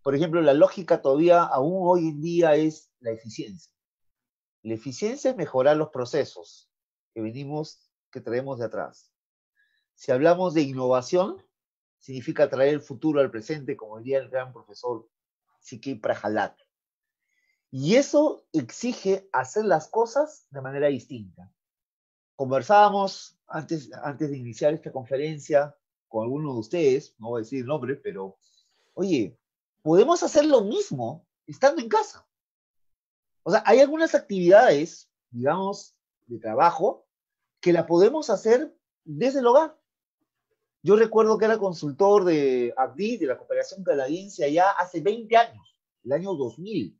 Por ejemplo, la lógica todavía, aún hoy en día, es la eficiencia. La eficiencia es mejorar los procesos que traemos de atrás. Si hablamos de innovación, significa traer el futuro al presente, como diría el gran profesor Siqui Prahalad. Y eso exige hacer las cosas de manera distinta. Conversábamos antes de iniciar esta conferencia con algunos de ustedes, no voy a decir el nombre, pero, oye, podemos hacer lo mismo estando en casa. O sea, hay algunas actividades, digamos, de trabajo, que la podemos hacer desde el hogar. Yo recuerdo que era consultor de ACDI, de la cooperación canadiense, allá hace 20 años, el año 2000.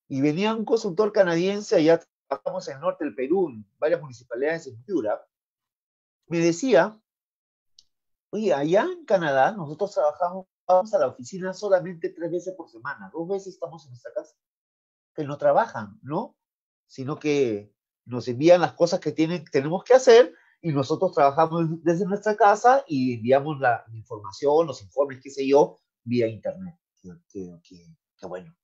Y venía un consultor canadiense, allá trabajamos en el norte del Perú, en varias municipalidades en Piura, me decía, oye, allá en Canadá nosotros trabajamos, vamos a la oficina solamente 3 veces por semana, 2 veces estamos en nuestra casa, que no trabajan, ¿no? Sino que nos envían las cosas que tenemos que hacer y nosotros trabajamos desde nuestra casa y enviamos la información, los informes, qué sé yo, vía internet. Qué bueno.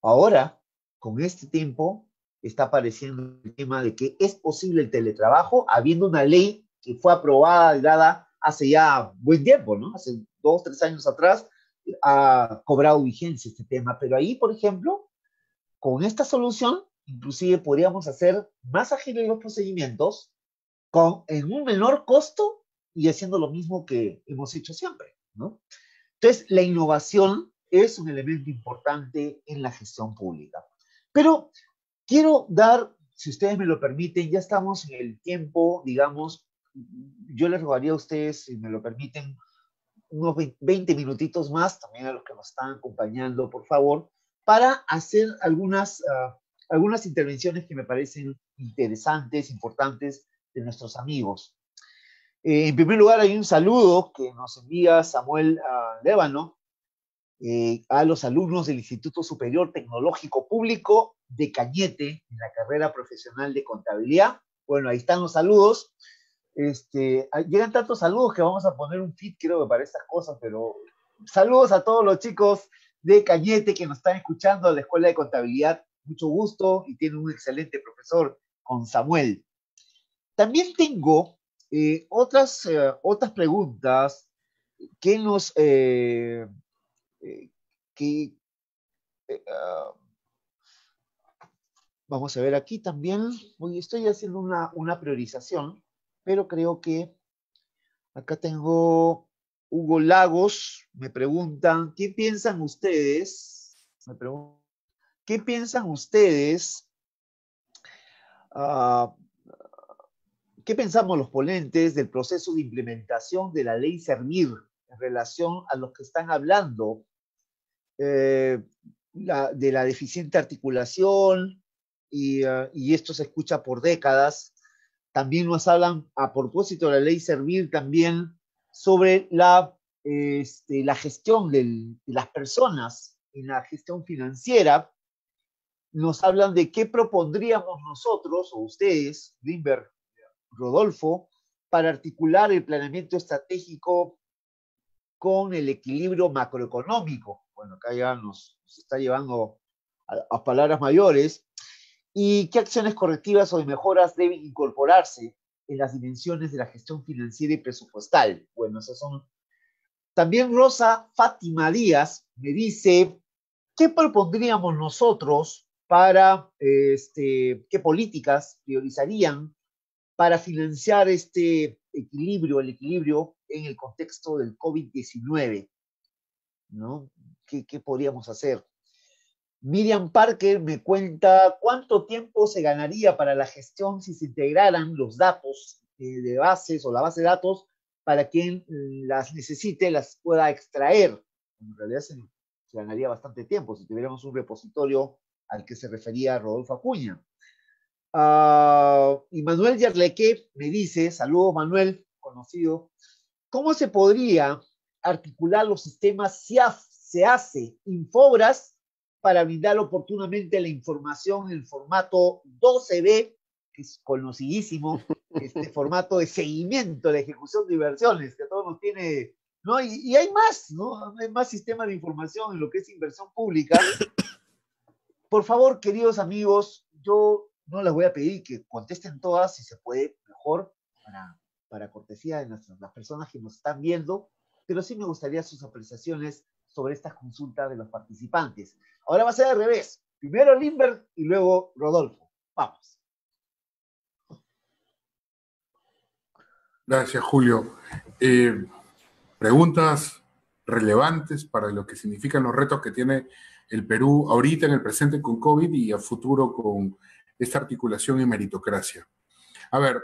Ahora, con este tiempo, está apareciendo el tema de que es posible el teletrabajo, habiendo una ley que fue aprobada y dada hace ya buen tiempo, ¿no? Hace 2, 3 años atrás ha cobrado vigencia este tema, pero ahí, por ejemplo, con esta solución, inclusive podríamos hacer más ágiles los procedimientos en un menor costo y haciendo lo mismo que hemos hecho siempre, ¿no? Entonces, la innovación es un elemento importante en la gestión pública. Pero quiero dar, si ustedes me lo permiten, ya estamos en el tiempo, digamos, yo les rogaría a ustedes, si me lo permiten, unos 20 minutitos más, también a los que nos están acompañando, por favor, para hacer algunas intervenciones que me parecen interesantes, importantes de nuestros amigos. En primer lugar, hay un saludo que nos envía Samuel Lévano a los alumnos del Instituto Superior Tecnológico Público de Cañete, en la carrera profesional de contabilidad. Bueno, ahí están los saludos. Llegan tantos saludos que vamos a poner un feed, creo que para estas cosas, pero saludos a todos los chicos de Cañete que nos están escuchando, a la Escuela de Contabilidad. Mucho gusto y tiene un excelente profesor con Samuel. También tengo otras preguntas que nos vamos a ver aquí también. Hoy estoy haciendo una priorización, pero creo que acá tengo Hugo Lagos. Me preguntan, ¿qué piensan ustedes? ¿Qué piensan ustedes? ¿Qué pensamos los ponentes del proceso de implementación de la ley Servir en relación a los que están hablando de la deficiente articulación y esto se escucha por décadas? También nos hablan, a propósito de la ley Servir, también sobre la gestión de las personas en la gestión financiera. Nos hablan de qué propondríamos nosotros, o ustedes, Limber, Rodolfo, para articular el planeamiento estratégico con el equilibrio macroeconómico. Bueno, acá ya nos está llevando a palabras mayores. ¿Y qué acciones correctivas o de mejoras deben incorporarse en las dimensiones de la gestión financiera y presupuestal? Bueno, esas son. También Rosa Fátima Díaz me dice, ¿qué propondríamos nosotros para, qué políticas priorizarían para financiar el equilibrio en el contexto del COVID-19? ¿No? ¿Qué podríamos hacer? Miriam Parker me cuenta cuánto tiempo se ganaría para la gestión si se integraran los datos de bases o la base de datos para quien las necesite, las pueda extraer. En realidad se ganaría bastante tiempo si tuviéramos un repositorio al que se refería Rodolfo Acuña. Y Manuel Yarleque me dice, saludos Manuel, conocido, ¿cómo se podría articular los sistemas SEACE, Infobras, para brindar oportunamente la información en el formato 12B, que es conocidísimo, este formato de seguimiento de la ejecución de inversiones, que a todos nos tiene, ¿no? Y hay más, ¿no? Hay más sistemas de información en lo que es inversión pública. Por favor, queridos amigos, yo no les voy a pedir que contesten todas, si se puede, mejor, para cortesía de las personas que nos están viendo, pero sí me gustaría sus apreciaciones sobre estas consultas de los participantes. Ahora va a ser al revés. Primero Limber y luego Rodolfo. Vamos. Gracias, Julio. Preguntas relevantes para lo que significan los retos que tiene el Perú ahorita en el presente con COVID y a futuro con esta articulación y meritocracia. A ver,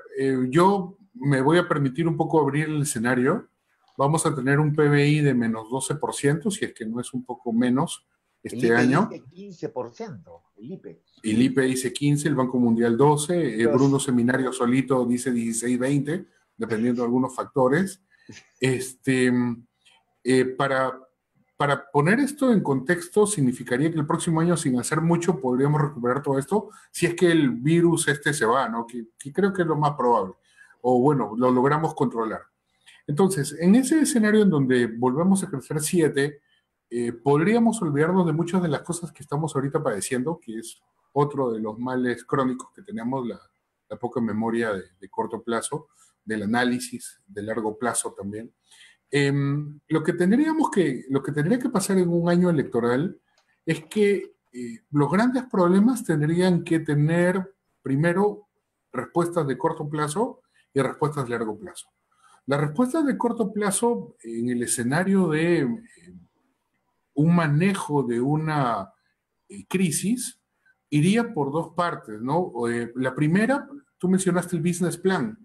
yo me voy a permitir un poco abrir el escenario. Vamos a tener un PBI de menos 12%, si es que no es un poco menos El este IPE año. dice 15%, el IPE. El IPE dice 15, el Banco Mundial 12, Bruno Seminario solito dice 16, 20, dependiendo de algunos factores. Para, para poner esto en contexto, significaría que el próximo año, sin hacer mucho, podríamos recuperar todo esto, si es que el virus se va, ¿no? Que creo que es lo más probable. O bueno, lo logramos controlar. Entonces, en ese escenario en donde volvemos a crecer 7, podríamos olvidarnos de muchas de las cosas que estamos ahorita padeciendo, que es otro de los males crónicos que tenemos, la poca memoria de corto plazo, del análisis de largo plazo también. Lo que tendría que pasar en un año electoral es que los grandes problemas tendrían que tener primero respuestas de corto plazo y respuestas de largo plazo. Las respuestas de corto plazo en el escenario de un manejo de una crisis iría por dos partes, ¿no? La primera, tú mencionaste el business plan.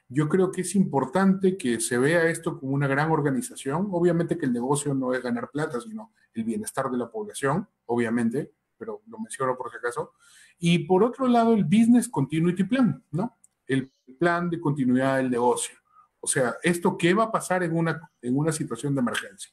Yo creo que es importante que se vea esto como una gran organización. Obviamente que el negocio no es ganar plata, sino el bienestar de la población, obviamente, pero lo menciono por si acaso. Y por otro lado, el Business Continuity Plan, ¿no? El plan de continuidad del negocio. O sea, ¿esto qué va a pasar en una situación de emergencia?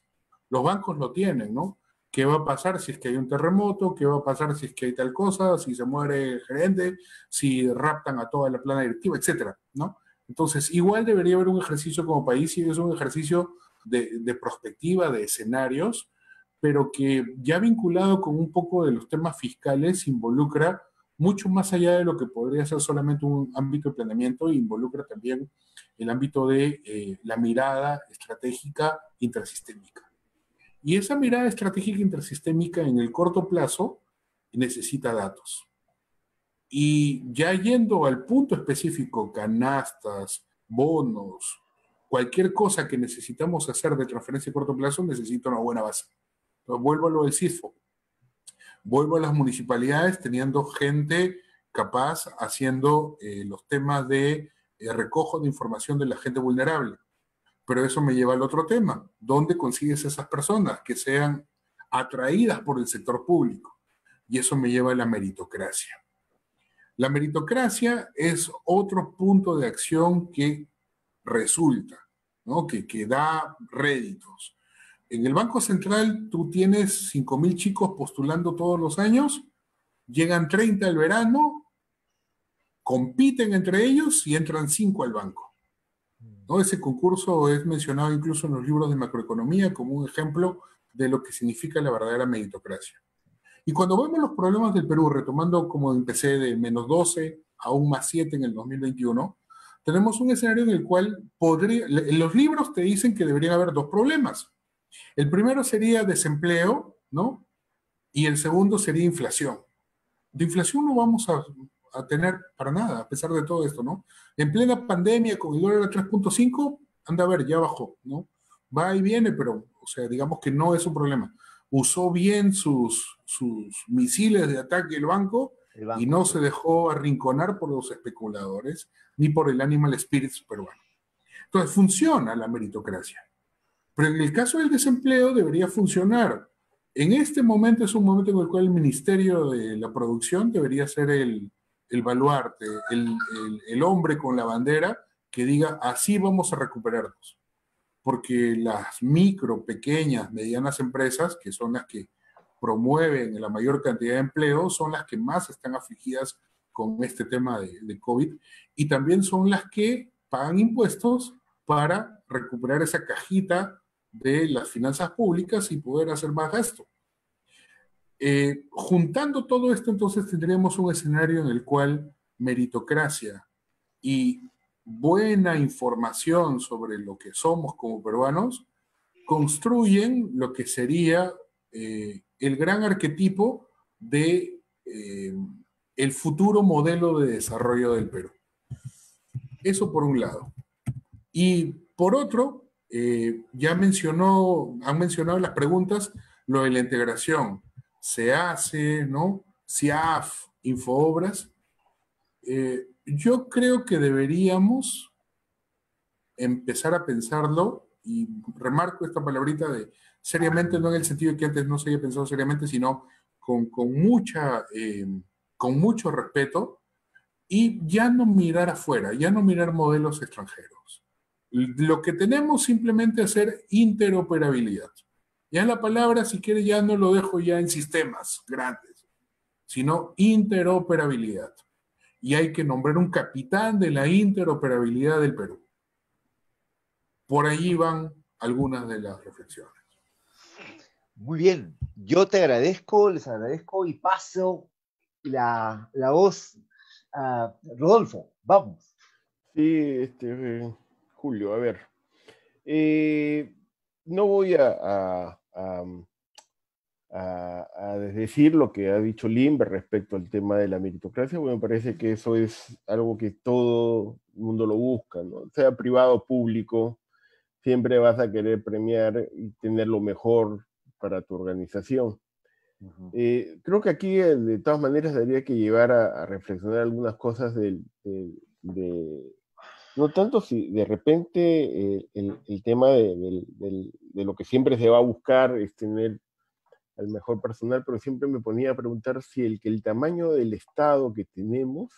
Los bancos lo tienen, ¿no? ¿Qué va a pasar si es que hay un terremoto? ¿Qué va a pasar si es que hay tal cosa? Si se muere el gerente, si raptan a toda la plana directiva, etcétera, ¿no? Entonces, igual debería haber un ejercicio como país, y es un ejercicio de prospectiva, de escenarios, pero que ya vinculado con un poco de los temas fiscales involucra mucho más allá de lo que podría ser solamente un ámbito de planeamiento, involucra también el ámbito de la mirada estratégica intersistémica. Y esa mirada estratégica intersistémica en el corto plazo necesita datos. Y ya yendo al punto específico, canastas, bonos, cualquier cosa que necesitamos hacer de transferencia a corto plazo necesita una buena base. Entonces, vuelvo a lo del CISFO. Vuelvo a las municipalidades teniendo gente capaz haciendo los temas de recojo de información de la gente vulnerable. Pero eso me lleva al otro tema. ¿Dónde consigues esas personas que sean atraídas por el sector público? Y eso me lleva a la meritocracia. La meritocracia es otro punto de acción que resulta, ¿no? Que da réditos. En el Banco Central tú tienes 5.000 chicos postulando todos los años, llegan 30 al verano, compiten entre ellos y entran 5 al banco, ¿no? Ese concurso es mencionado incluso en los libros de macroeconomía como un ejemplo de lo que significa la verdadera meritocracia. Y cuando vemos los problemas del Perú, retomando como empecé de menos 12 a un más 7 en el 2021, tenemos un escenario en el cual los libros te dicen que deberían haber dos problemas. El primero sería desempleo, ¿no? Y el segundo sería inflación. De inflación no vamos a tener para nada, a pesar de todo esto, ¿no? En plena pandemia, con el dólar a 3.5, anda a ver, ya bajó, ¿no? Va y viene, pero, o sea, digamos que no es un problema. Usó bien sus misiles de ataque el banco y no se dejó arrinconar por los especuladores ni por el animal spirits peruano. Entonces, funciona la meritocracia. Pero en el caso del desempleo debería funcionar. En este momento es un momento en el cual el Ministerio de la Producción debería ser el baluarte, el hombre con la bandera que diga, así vamos a recuperarnos. Porque las micro, pequeñas, medianas empresas, que son las que promueven la mayor cantidad de empleo, son las que más están afligidas con este tema de COVID, y también son las que pagan impuestos para recuperar esa cajita de las finanzas públicas y poder hacer más gasto. Juntando todo esto, entonces tendríamos un escenario en el cual meritocracia y buena información sobre lo que somos como peruanos construyen lo que sería el gran arquetipo de el futuro modelo de desarrollo del Perú. Eso por un lado. Y por otro, han mencionado las preguntas, lo de la integración. Se hace, ¿no? CIAF, Infoobras. Yo creo que deberíamos empezar a pensarlo, y remarco esta palabrita de seriamente, no en el sentido de que antes no se haya pensado seriamente, sino con mucho respeto, y ya no mirar afuera, ya no mirar modelos extranjeros. Lo que tenemos simplemente hacer interoperabilidad. Ya la palabra, si quiere, ya no lo dejo ya en sistemas grandes, sino interoperabilidad. Y hay que nombrar un capitán de la interoperabilidad del Perú. Por allí van algunas de las reflexiones. Muy bien, yo te agradezco, les agradezco y paso la voz a Rodolfo. Vamos. Sí, Julio, a ver. No voy a decir lo que ha dicho Limbe respecto al tema de la meritocracia, porque me parece que eso es algo que todo el mundo lo busca, ¿no? Sea privado o público, siempre vas a querer premiar y tener lo mejor para tu organización. Creo que aquí, de todas maneras, habría que llevar a reflexionar algunas cosas no tanto si de repente el tema de lo que siempre se va a buscar es tener al mejor personal, pero siempre me ponía a preguntar si el tamaño del Estado que tenemos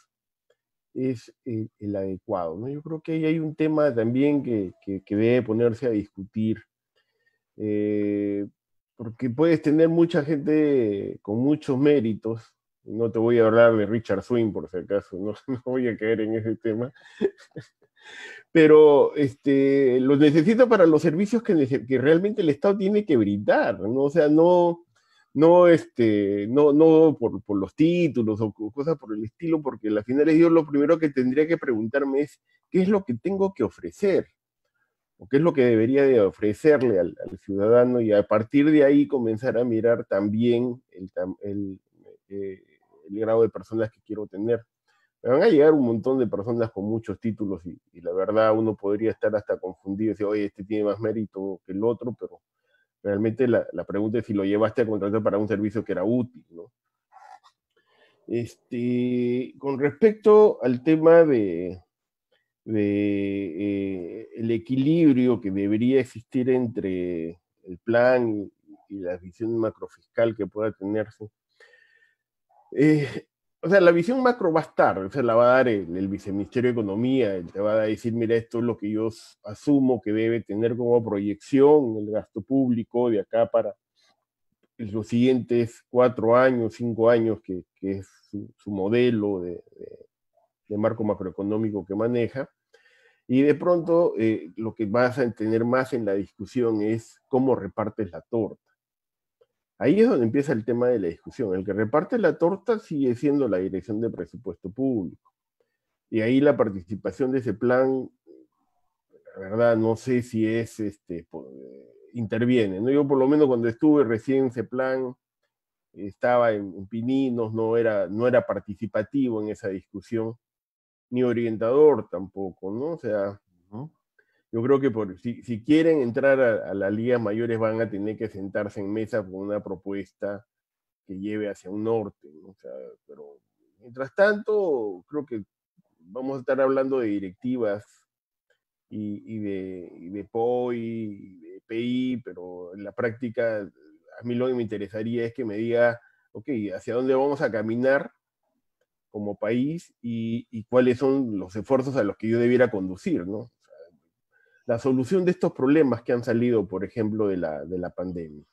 es el adecuado, ¿no? Yo creo que ahí hay un tema también que debe ponerse a discutir, porque puedes tener mucha gente con muchos méritos. No te voy a hablar de Richard Swing, por si acaso, no, no voy a caer en ese tema, pero los necesito para los servicios que realmente el Estado tiene que brindar, ¿no? O sea, no por los títulos o cosas por el estilo, porque al final yo lo primero que tendría que preguntarme es qué es lo que tengo que ofrecer, o qué es lo que debería de ofrecerle al ciudadano, y a partir de ahí comenzar a mirar también el grado de personas que quiero tener. Me van a llegar un montón de personas con muchos títulos y la verdad uno podría estar hasta confundido y decir, oye, este tiene más mérito que el otro, pero realmente la pregunta es si lo llevaste a contratar para un servicio que era útil, ¿no? Con respecto al tema el equilibrio que debería existir entre el plan y la visión macrofiscal que pueda tenerse, o sea, la visión macro va a estar, o sea, la va a dar el Viceministerio de Economía, él te va a decir, mira, esto es lo que yo asumo que debe tener como proyección el gasto público de acá para los siguientes 4 años, 5 años, que es su modelo de marco macroeconómico que maneja. Y de pronto lo que vas a tener más en la discusión es cómo repartes la torta. Ahí es donde empieza el tema de la discusión. El que reparte la torta sigue siendo la Dirección de Presupuesto Público. Y ahí la participación de ese plan, la verdad, no sé si interviene, ¿no? Yo por lo menos cuando estuve recién ese plan, estaba en Pininos, no era participativo en esa discusión, ni orientador tampoco, ¿no? O sea, yo creo que si quieren entrar a las ligas mayores van a tener que sentarse en mesa con una propuesta que lleve hacia un norte, ¿no? O sea, pero mientras tanto, creo que vamos a estar hablando de directivas y de POI, y de PI, pero en la práctica a mí lo que me interesaría es que me diga, ok, ¿hacia dónde vamos a caminar como país y cuáles son los esfuerzos a los que yo debiera conducir, ¿no? O sea, la solución de estos problemas que han salido, por ejemplo, de la pandemia,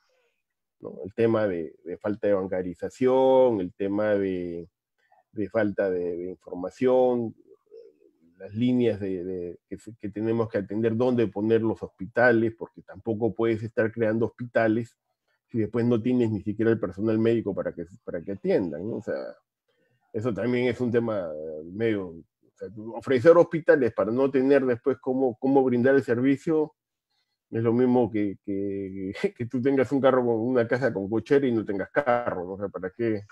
¿no? El tema de falta de bancarización, el tema de falta de información, las líneas que tenemos que atender, dónde poner los hospitales, porque tampoco puedes estar creando hospitales si después no tienes ni siquiera el personal médico para que atiendan, ¿no? O sea, eso también es un tema medio... O sea, ofrecer hospitales para no tener después cómo brindar el servicio es lo mismo que tú tengas un carro con una casa con cochera y no tengas carro, ¿no? O sea, ¿para qué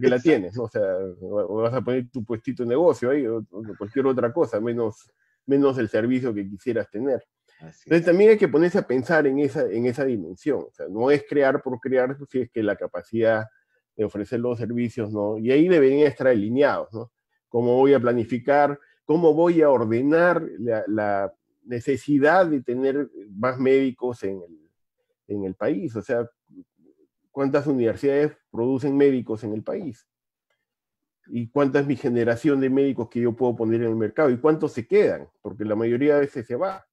la tienes? ¿No? O sea, o vas a poner tu puestito de negocio ahí o cualquier otra cosa, menos el servicio que quisieras tener. Entonces también hay que ponerse a pensar en esa dimensión. O sea, no es crear por crear, si es que la capacidad de ofrecer los servicios, ¿no? Y ahí deberían estar alineados, ¿no? cómo voy a planificar, cómo voy a ordenar la necesidad de tener más médicos en el país. O sea, ¿cuántas universidades producen médicos en el país? ¿Y cuánta es mi generación de médicos que yo puedo poner en el mercado? ¿Y cuántos se quedan? Porque la mayoría de veces se va.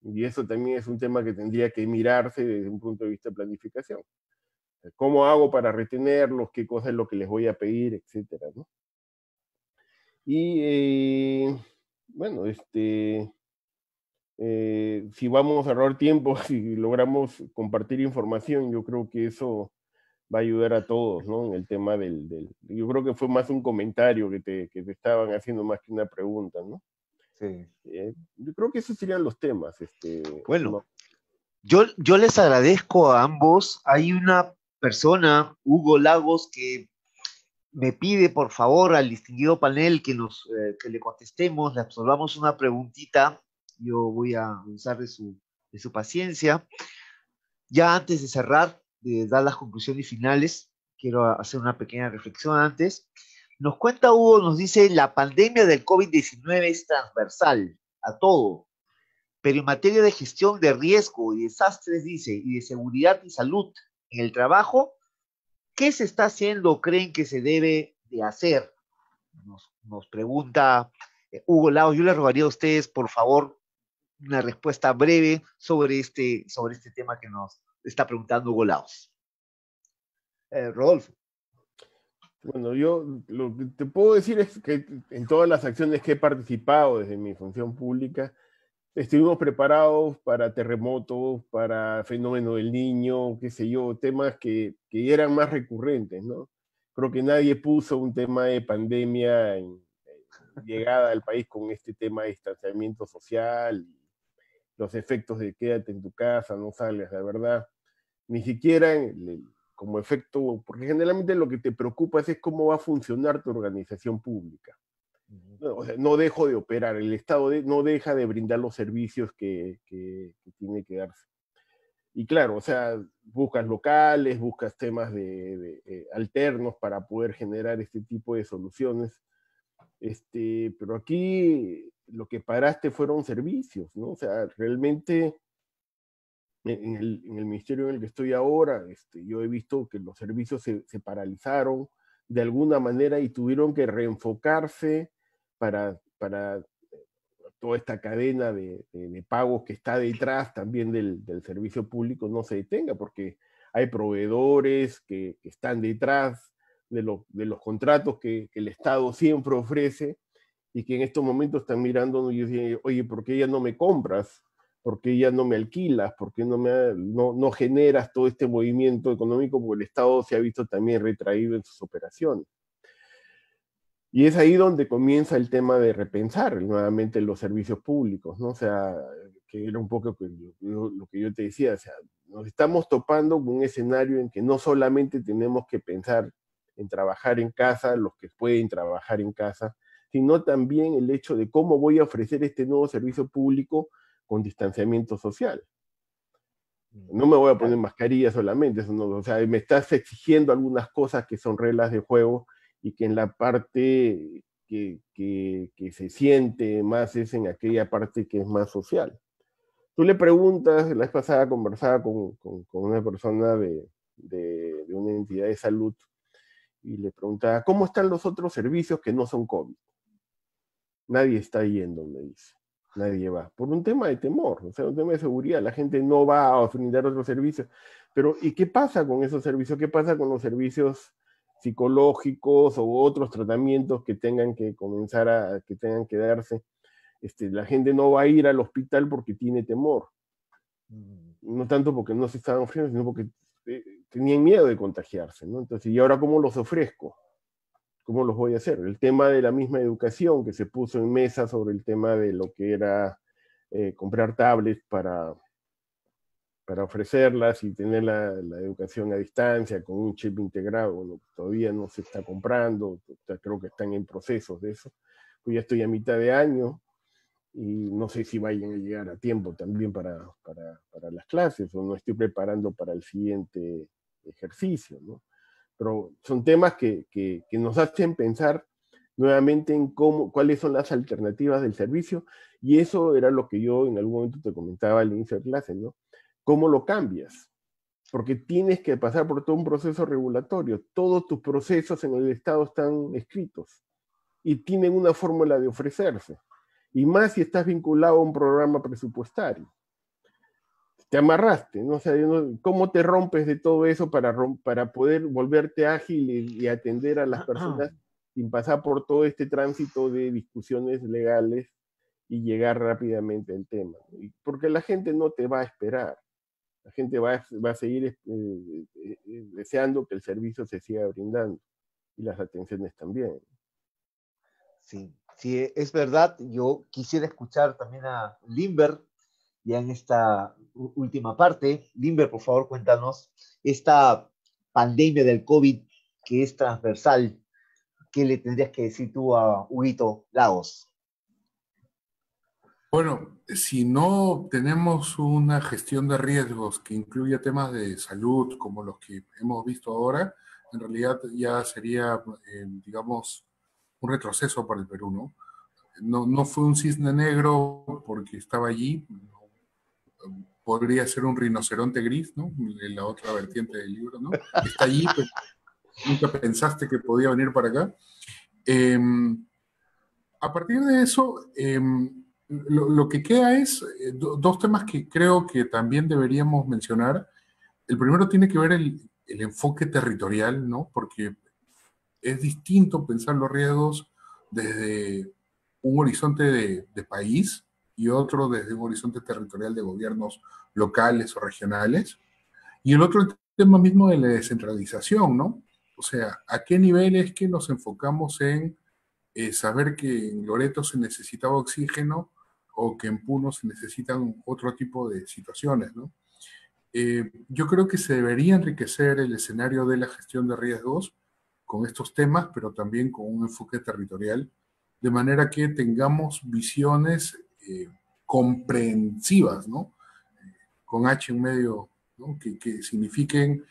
Y eso también es un tema que tendría que mirarse desde un punto de vista de planificación. ¿Cómo hago para retenerlos? ¿Qué cosa es lo que les voy a pedir? Etcétera, ¿no? Y bueno, si vamos a ahorrar tiempo, si logramos compartir información, yo creo que eso va a ayudar a todos, ¿no? En el tema yo creo que fue más un comentario que te estaban haciendo más que una pregunta, ¿no? Sí. Yo creo que esos serían los temas. Bueno, ¿no? yo les agradezco a ambos. Hay una persona, Hugo Lagos, que me pide por favor al distinguido panel que le contestemos, le absolvamos una preguntita. Yo voy a usar de su paciencia. Ya antes de cerrar, de dar las conclusiones finales, quiero hacer una pequeña reflexión antes. Nos cuenta Hugo, nos dice, la pandemia del COVID-19 es transversal a todo, pero en materia de gestión de riesgo y desastres, dice, y de seguridad y salud en el trabajo, ¿qué se está haciendo o creen que se debe de hacer? Nos pregunta Hugo Lao. Yo le rogaría a ustedes, por favor, una respuesta breve sobre este tema que nos está preguntando Hugo Laos. Rodolfo. Bueno, yo lo que te puedo decir es que en todas las acciones que he participado desde mi función pública, estuvimos preparados para terremotos, para fenómeno del Niño, qué sé yo, temas que eran más recurrentes, ¿no? Creo que nadie puso un tema de pandemia en llegada al país con este tema de distanciamiento social, los efectos de quédate en tu casa, no salgas, la verdad. Ni siquiera como efecto, porque generalmente lo que te preocupa es cómo va a funcionar tu organización pública. No, o sea, no dejo de operar, el Estado no deja de brindar los servicios que tiene que darse. Y claro, o sea, buscas locales, buscas temas alternos para poder generar este tipo de soluciones. Pero aquí lo que paraste fueron servicios, ¿no? O sea, realmente en el ministerio en el que estoy ahora, yo he visto que los servicios se paralizaron de alguna manera y tuvieron que reenfocarse para toda esta cadena de pagos que está detrás también del servicio público no se detenga, porque hay proveedores que están detrás de los contratos que el Estado siempre ofrece y que en estos momentos están mirando y dicen, oye, ¿por qué ya no me compras? ¿Por qué ya no me alquilas? ¿Por qué no generas todo este movimiento económico? Porque el Estado se ha visto también retraído en sus operaciones. Y es ahí donde comienza el tema de repensar nuevamente los servicios públicos, ¿no? O sea, que era un poco lo que yo te decía, o sea, nos estamos topando con un escenario en que no solamente tenemos que pensar en trabajar en casa, los que pueden trabajar en casa, sino también el hecho de cómo voy a ofrecer este nuevo servicio público con distanciamiento social. No me voy a poner mascarilla solamente, eso no, o sea, me estás exigiendo algunas cosas que son reglas de juego y que en la parte que se siente más es en aquella parte que es más social. Tú le preguntas, la vez pasada conversaba con una persona de una entidad de salud y le preguntaba, ¿cómo están los otros servicios que no son COVID? Nadie está yendo, me dice. Nadie va. Por un tema de temor, o sea, un tema de seguridad. La gente no va a brindar otros servicios. Pero, ¿y qué pasa con esos servicios? ¿Qué pasa con los servicios psicológicos o otros tratamientos que tengan que comenzar que tengan que darse? La gente no va a ir al hospital porque tiene temor. No tanto porque no se estaban ofreciendo, sino porque tenían miedo de contagiarse, ¿no? Entonces, ¿y ahora cómo los ofrezco? ¿Cómo los voy a hacer? El tema de la misma educación que se puso en mesa sobre el tema de lo que era comprar tablets para ofrecerlas y tener la educación a distancia con un chip integrado, bueno, todavía no se está comprando, creo que están en procesos de eso. Pues ya estoy a mitad de año y no sé si vayan a llegar a tiempo también para las clases o no estoy preparando para el siguiente ejercicio, ¿no? Pero son temas que nos hacen pensar nuevamente en cuáles son las alternativas del servicio, y eso era lo que yo en algún momento te comentaba al inicio de clase, ¿no? ¿Cómo lo cambias? Porque tienes que pasar por todo un proceso regulatorio. Todos tus procesos en el Estado están escritos y tienen una fórmula de ofrecerse. Y más si estás vinculado a un programa presupuestario. Te amarraste, ¿no? O sea, ¿cómo te rompes de todo eso para poder volverte ágil y atender a las personas sin pasar por todo este tránsito de discusiones legales y llegar rápidamente al tema? Porque la gente no te va a esperar. La gente va a seguir deseando que el servicio se siga brindando y las atenciones también. Sí, sí, es verdad. Yo quisiera escuchar también a Limber ya en esta última parte. Limber, por favor, cuéntanos esta pandemia del COVID que es transversal. ¿Qué le tendrías que decir tú a Huguito Lagos? Bueno, si no tenemos una gestión de riesgos que incluya temas de salud como los que hemos visto ahora, en realidad ya sería, digamos, un retroceso para el Perú, ¿no? No fue un cisne negro porque estaba allí, podría ser un rinoceronte gris, ¿no? En la otra vertiente del libro, ¿no? Está allí, pero nunca pensaste que podía venir para acá. A partir de eso, lo que queda es dos temas que creo que también deberíamos mencionar. El primero tiene que ver el enfoque territorial, ¿no? Porque es distinto pensar los riesgos desde un horizonte de país y otro desde un horizonte territorial de gobiernos locales o regionales. Y el otro el tema mismo de la descentralización, ¿no? O sea, ¿a qué nivel es que nos enfocamos en saber que en Loreto se necesitaba oxígeno o que en Puno se necesitan otro tipo de situaciones, ¿no? Yo creo que se debería enriquecer el escenario de la gestión de riesgos con estos temas, pero también con un enfoque territorial, de manera que tengamos visiones comprensivas, ¿no? Con H en medio, ¿no? Que signifiquen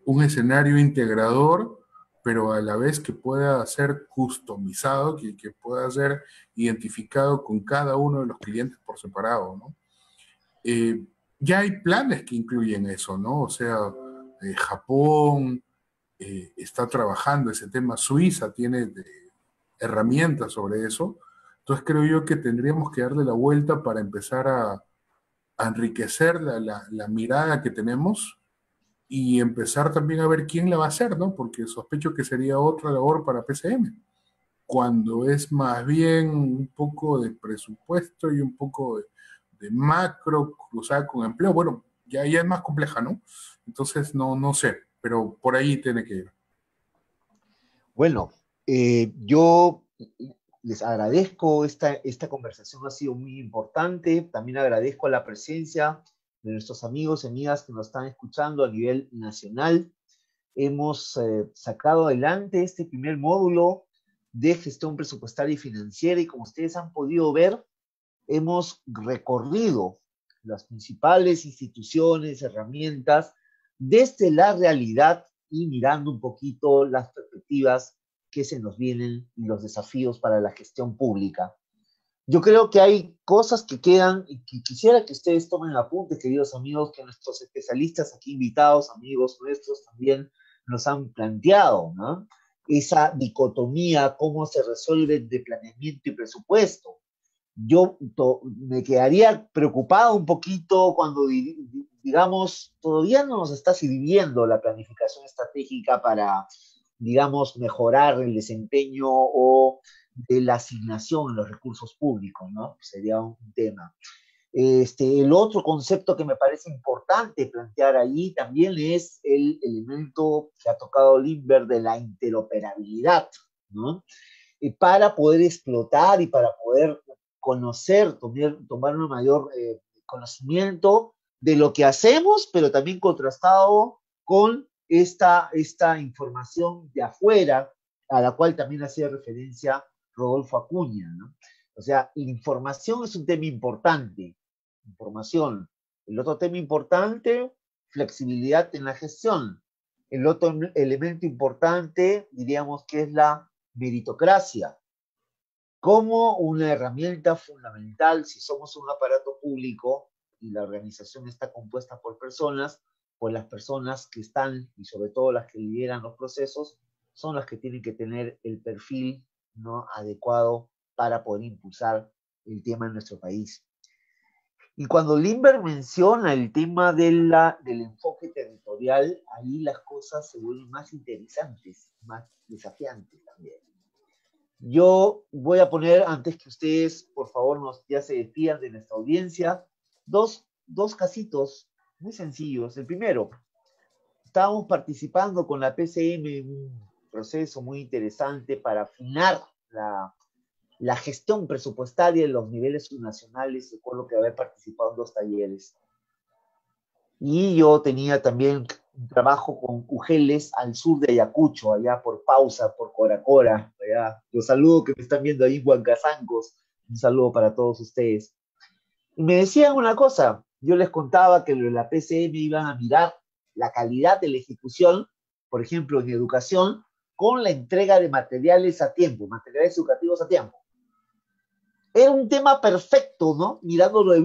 un escenario integrador, pero a la vez que pueda ser customizado, que pueda ser identificado con cada uno de los clientes por separado, ¿no? Ya hay planes que incluyen eso, ¿no? O sea, Japón está trabajando ese tema, Suiza tiene herramientas sobre eso, entonces creo yo que tendríamos que darle la vuelta para empezar a enriquecer la mirada que tenemos y empezar también a ver quién la va a hacer, ¿no? Porque sospecho que sería otra labor para PCM, cuando es más bien un poco de presupuesto y un poco de macro cruzada con empleo. Bueno, ya es más compleja, ¿no? Entonces, no sé, pero por ahí tiene que ir. Bueno, yo les agradezco, esta conversación ha sido muy importante. También agradezco la presencia de nuestros amigos y amigas que nos están escuchando a nivel nacional. Hemos sacado adelante este primer módulo de gestión presupuestaria y financiera y como ustedes han podido ver, hemos recorrido las principales instituciones, herramientas, desde la realidad y mirando un poquito las perspectivas que se nos vienen y los desafíos para la gestión pública. Yo creo que hay cosas que quedan y que quisiera que ustedes tomen apuntes, queridos amigos, que nuestros especialistas aquí invitados, amigos nuestros también nos han planteado, ¿no? Esa dicotomía, cómo se resuelve de planeamiento y presupuesto. Yo me quedaría preocupado un poquito cuando, digamos, todavía no nos está sirviendo la planificación estratégica para, digamos, mejorar el desempeño o de la asignación de los recursos públicos, ¿no? Sería un tema. El otro concepto que me parece importante plantear ahí también es el elemento que ha tocado Limber de la interoperabilidad, ¿no? Para poder explotar y para poder conocer, tomar un mayor conocimiento de lo que hacemos, pero también contrastado con esta información de afuera, a la cual también hacía referencia Rodolfo Acuña, ¿no? O sea, la información es un tema importante, información. El otro tema importante, flexibilidad en la gestión. El otro elemento importante, diríamos que es la meritocracia como una herramienta fundamental si somos un aparato público y la organización está compuesta por personas, pues las personas que están, y sobre todo las que lideran los procesos, son las que tienen que tener el perfil, ¿no?, adecuado para poder impulsar el tema en nuestro país. Y cuando Lindbergh menciona el tema del enfoque territorial, ahí las cosas se vuelven más interesantes, más desafiantes también. Yo voy a poner, antes que ustedes, por favor, ya se despidan de nuestra audiencia, dos casitos muy sencillos. El primero, estábamos participando con la PCM en un proceso muy interesante para afinar la gestión presupuestaria en los niveles subnacionales. Recuerdo que haber participado en 2 talleres. Y yo tenía también un trabajo con Ugeles al sur de Ayacucho, allá por Pausa, por Coracora, allá. Los saludo que me están viendo ahí en Huancazancos. Un saludo para todos ustedes. Y me decían una cosa, yo les contaba que la PCM iban a mirar la calidad de la ejecución, por ejemplo, en educación, con la entrega de materiales a tiempo, materiales educativos a tiempo. Era un tema perfecto, ¿no? Mirándolo de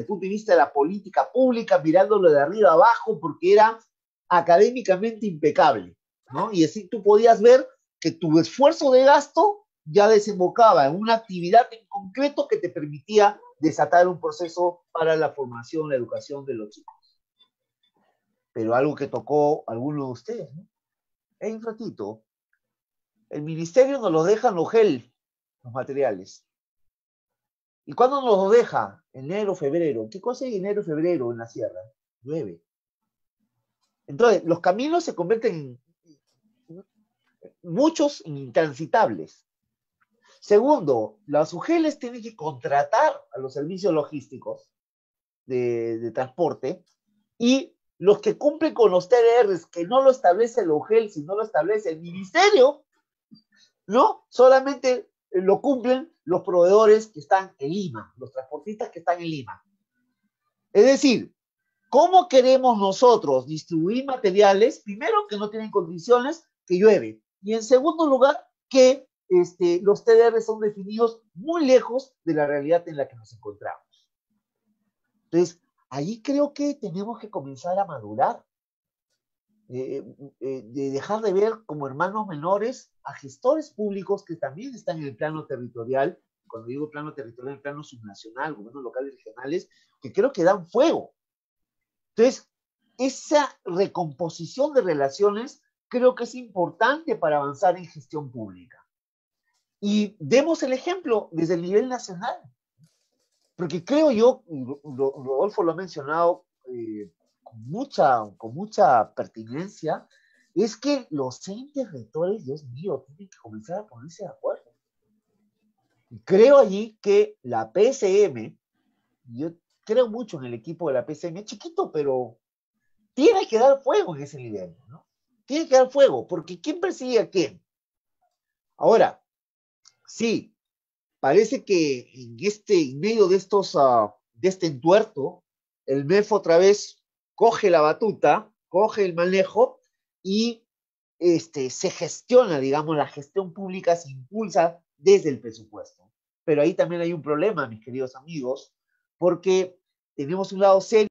punto de vista de la política pública, mirándolo de arriba abajo, porque era académicamente impecable, ¿no? Y así tú podías ver que tu esfuerzo de gasto ya desembocaba en una actividad en concreto que te permitía desatar un proceso para la formación, la educación de los chicos. Pero algo que tocó a alguno de ustedes, ¿no? Un ratito, el ministerio nos lo deja en Ogel, los materiales. ¿Y cuándo nos lo deja? Enero, febrero. ¿Qué cosa hay enero, febrero en la sierra? Llueve. Entonces, los caminos se convierten en muchos intransitables. Segundo, las UGELes tienen que contratar a los servicios logísticos de transporte, y los que cumplen con los TDRs, que no lo establece el UGEL, sino lo establece el ministerio, ¿no? Solamente lo cumplen los proveedores que están en Lima, los transportistas que están en Lima. Es decir, ¿cómo queremos nosotros distribuir materiales? Primero, que no tienen condiciones, que llueve. Y en segundo lugar, que los TDR son definidos muy lejos de la realidad en la que nos encontramos. Entonces, ahí creo que tenemos que comenzar a madurar, de dejar de ver como hermanos menores a gestores públicos que también están en el plano territorial. Cuando digo plano territorial, el plano subnacional, gobiernos locales y regionales, que creo que dan fuego. Entonces, esa recomposición de relaciones creo que es importante para avanzar en gestión pública. Y demos el ejemplo desde el nivel nacional. Porque creo yo, Rodolfo lo ha mencionado con mucha pertinencia, es que los entes rectores, Dios mío, tienen que comenzar a ponerse de acuerdo. Y creo allí que la PCM, yo creo mucho en el equipo de la PCM, chiquito, pero tiene que dar fuego en ese nivel, ¿no? Tiene que dar fuego, porque ¿quién persigue a quién? Ahora, sí, parece que en medio de este entuerto, el MEF otra vez coge la batuta, coge el manejo y se gestiona, digamos, la gestión pública se impulsa desde el presupuesto. Pero ahí también hay un problema, mis queridos amigos, porque tenemos un lado serio